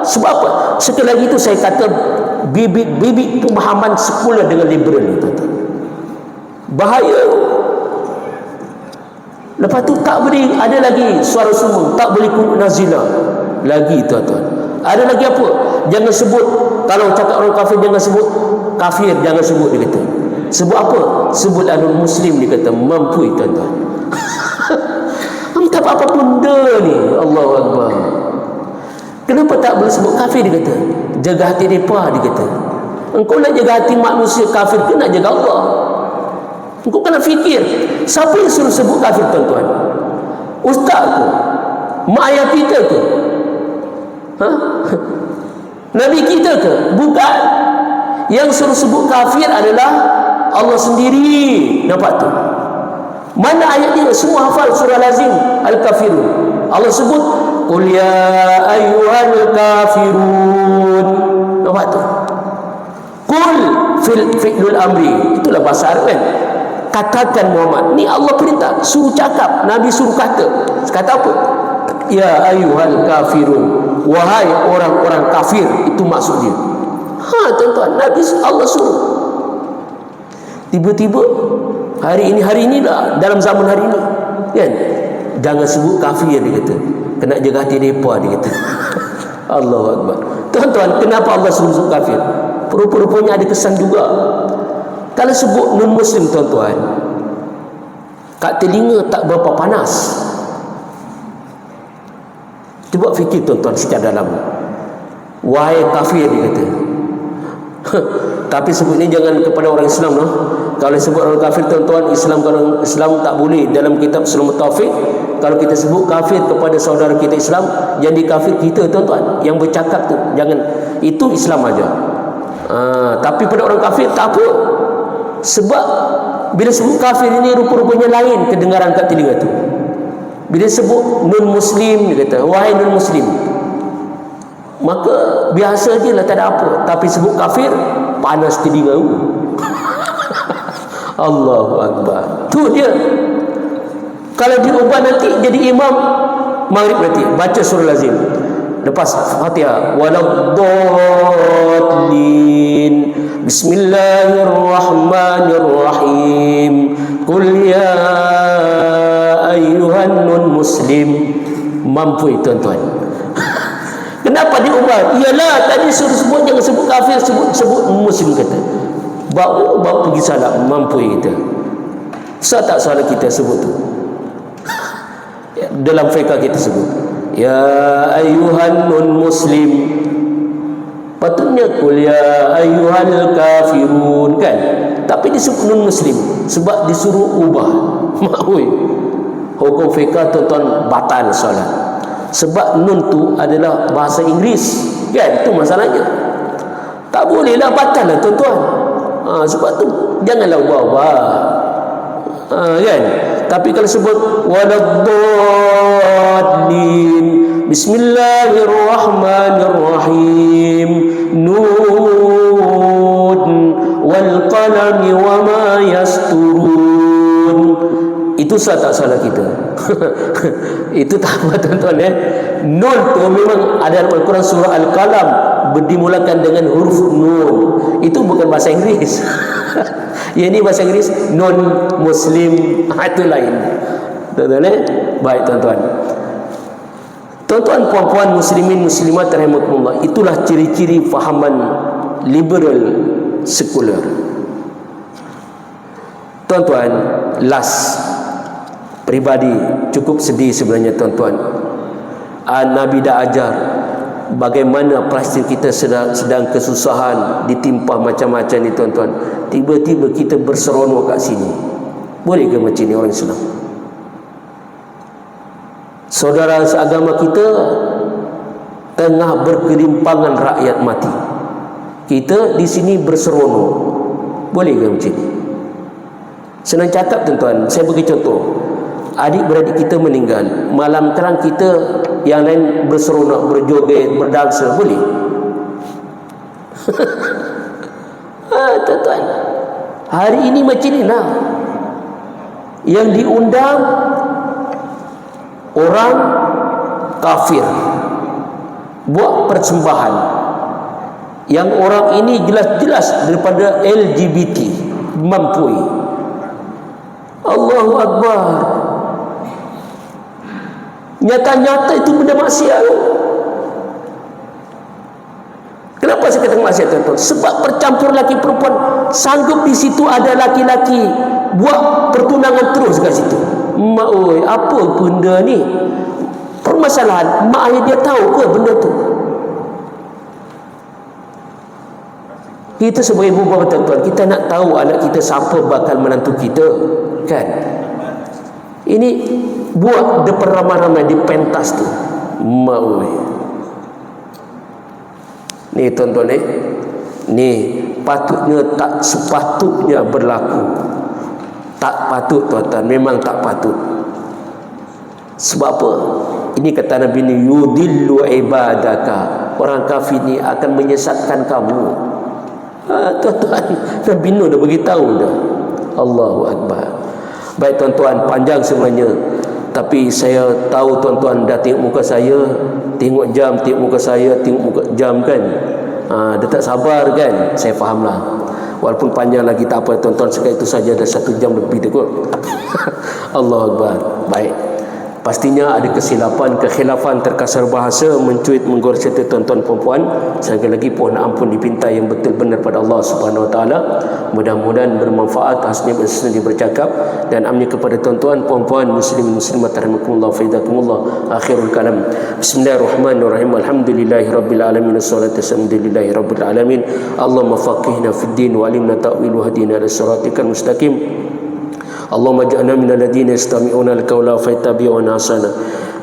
A: Sebab apa? Sekali lagi itu saya kata bibit pemahaman sekular dengan liberal ni tuan-tuan. Bahaya. Lepas tu tak boleh, ada lagi suara sumun, tak boleh kunut nazilah lagi tuan-tuan. Ada lagi apa? Jangan sebut, kalau cakap orang kafir jangan sebut kafir, jangan sebut, dia kata. Sebut apa? Sebut alul muslim, dia kata. Mampu tuan-tuan. Tak apa benda ni. Allahu Akbar. Kenapa tak boleh sebut kafir, dia kata? Jaga hati mereka, dia kata. Engkau nak jaga hati manusia kafir ke nak jaga Allah? Engkau kena fikir, siapa yang suruh sebut kafir tuan-tuan? Ustaz ke? Mak ayah kita ke? Nabi kita ke? Bukan. Yang suruh sebut kafir adalah Allah sendiri. Nampak tu? Mana ayat dia? Semua hafal surah Lazim Al-Kafirun. Allah sebut qul ya ayyuhal kafirun. Nampak tu? Qul fi'lul amri. Itulah bahasa Arab kan? Katakan Muhammad. Ni Allah perintah, suruh cakap, Nabi suruh kata. Kata apa? Ya ayyuhal kafirun. Wahai orang-orang kafir. Itu maksudnya. Tuan-tuan, Nabi Allah suruh. Tiba-tiba hari ini lah, dalam zaman hari ini kan, jangan sebut kafir, dia kata. Kena jaga hati mereka, dia kata. Allahu Akbar. Tuan-tuan, kenapa Allah suruh sebut kafir? Rupanya ada kesan juga. Kalau sebut non-Muslim tuan-tuan, kat telinga tak berapa panas. Cuba fikir tuan-tuan secara dalam. Wahai kafir, dia kata. Tapi sebut ni jangan kepada orang Islam noh. Kalau sebut orang kafir tuan-tuan, Islam, kalau Islam tak boleh. Dalam kitab Sulmut Taufiq, kalau kita sebut kafir kepada saudara kita Islam, jadi kafir kita tuan-tuan yang bercakap tu. Jangan, itu Islam aja. Tapi pada orang kafir tak apa. Sebab bila sebut kafir ini rupa-rupanya lain kedengaran kat telinga tu. Bila sebut non muslim, dia kata wahai non muslim, maka biasa je lah, tak ada apa. Tapi sebut kafir, panas telinga. Allahu Akbar. Tu dia. Kalau diubah nanti jadi imam maghrib nanti baca surah lazim, lepas Fatihah, waladdallin, bismillahirrahmanirrahim, qul ya ayyuhan nun muslim. Mampu tuan-tuan. Kenapa diubah? Ialah tadi suruh sebut, jangan sebut kafir, sebut muslim kata. Bawa pergi salah, mampu kita. Sah tak salah kita sebut tu? Dalam fiqh kita sebut ya ayyuhan nun muslim, patutnya qul ya ayyuhal kafirun kan, tapi disebut nun muslim sebab disuruh ubah. Makoi hukum fiqh tuan-tuan batal solat sebab nun tu adalah bahasa Inggeris kan, tu masalahnya. Tak bolehlah, batal lah tuan-tuan. Sebab tu janganlah ubah-ubah kan. Tapi kalau sebut waladdallin, bismillahirrahmanirrahim, nun wal qalami wama yasturun, itu sah tak salah kita? Itu tak apa tuan-tuan Nun tu memang ada dalam Al-Quran surah Al-Qalam dimulakan dengan huruf nun. Itu bukan bahasa Inggeris. Yang ini bahasa Inggeris non muslim, itu lain. Tuan-tuan baik tuan-tuan. Tuan-tuan puan-puan muslimin muslimat rahimakumullah, itulah ciri-ciri fahaman liberal sekular. Tuan-tuan, last peribadi cukup sedih sebenarnya tuan-tuan. Nabi dah ajar bagaimana plastik kita sedang kesusahan, ditimpa macam-macam ni tuan-tuan. Tiba-tiba kita berseronok kat sini. Boleh ke macam ni orang Islam? Saudara seagama kita tengah berkelimpangan rakyat mati. Kita di sini berseronok. Boleh ke macam ni? Senang cakap tuan-tuan, saya bagi contoh. Adik-beradik kita meninggal, malam terang kita yang lain berseronok, berjoget, berdansa, boleh? Tuan-tuan, hari ini macam ni lah. Yang diundang orang kafir buat persembahan. Yang orang ini jelas-jelas daripada LGBT, mampui. Allahu Akbar. Nyata-nyata itu benda maksiat. Kenapa saya kata maksiat tuan-tuan? Sebab bercampur laki perempuan. Sanggup di situ ada laki-laki buat pertunangan terus kat situ. Mak oi, apa benda ni? Permasalahan, mak ayah dia tahu ke benda tu? Kita sebagai ibu bapa tuan-tuan, kita nak tahu anak kita siapa bakal menantu kita, kan? Ini buat depan ramai-ramai di pentas tu. Mau ni tuan-tuan ni patutnya tak sepatutnya berlaku. Tak patut tuan-tuan, memang tak patut. Sebab apa? Ini kata Nabi ni, yudillu ibadaka. Orang kafir ni akan menyesatkan kamu. Tuan-tuan, Nabi Nuh dah beritahu dah. Allahu Akbar. Baik tuan-tuan, panjang semuanya. Tapi saya tahu tuan-tuan dah tengok muka saya, tengok jam, tengok muka saya, tengok muka jam kan. Dia tak sabar kan. Saya fahamlah. Walaupun panjang lagi tak apa tuan-tuan, sekali itu saja dah 1 jam lebih tu kot. Allahu Akbar. Baik. Pastinya ada kesilapan, kekhilafan, terkasar bahasa, mencuit, menggor serta tuan-tuan perempuan. Sekali lagi mohon ampun dipinta yang betul benar pada Allah Subhanahu Wa Taala. Mudah-mudahan bermanfaat hasilnya bersedia bercakap, dan amnya kepada tuan-tuan perempuan muslimin muslimat rahimakumullah faidakumullah. Akhirul kalam. Bismillahirrahmanirrahim. Alhamdulillahirabbil alamin wassalatu wassalamu rabbil alamin. Allahumma faqihna fid din wa alimna ta'wil wa hadina ila siratikal mustaqim. Allahumma ja'alna minal ladzina yastami'una al-qawla fayattabi'una ahsana.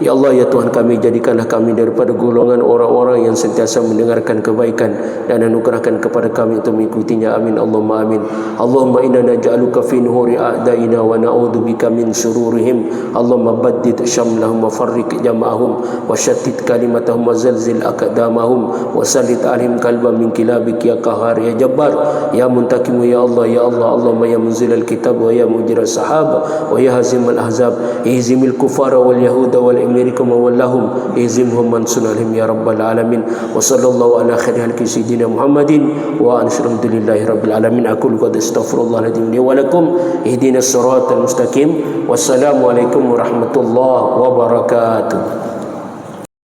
A: Ya Allah, ya Tuhan kami, jadikanlah kami daripada golongan orang-orang yang sentiasa mendengarkan kebaikan dan anugerahkan kepada kami untuk mengikutinya. Amin Allahumma amin. Allahumma inna naj'aluka fi nuhuri a'daina wa na'udzubika min syururihim. Allahumma baddid syamlahum wa farriq jama'ahum wa shattit kalimatahum wa zalzil aqdamahum wa sallit alaihim qalban min kilabik ya qahhar ya jabbar ya muntakim ya Allah ya Allah. Allahumma ya munzilal kitab wa ya mujira sahaba wa ya hazimal ahzab ihzimil kufara wal yahuda wal Amerikum wallahum izimhum mansunalhim ya rabbal alamin. Wa sallallahu ala khairi halki sayyidina Muhammadin wa alhamdulillahi rabbil alamin. Aku qad astaghfirullahaladzim li wa lakum ihdinas siratal mustaqim. Wassalamu alaikum warahmatullahi wabarakatuh.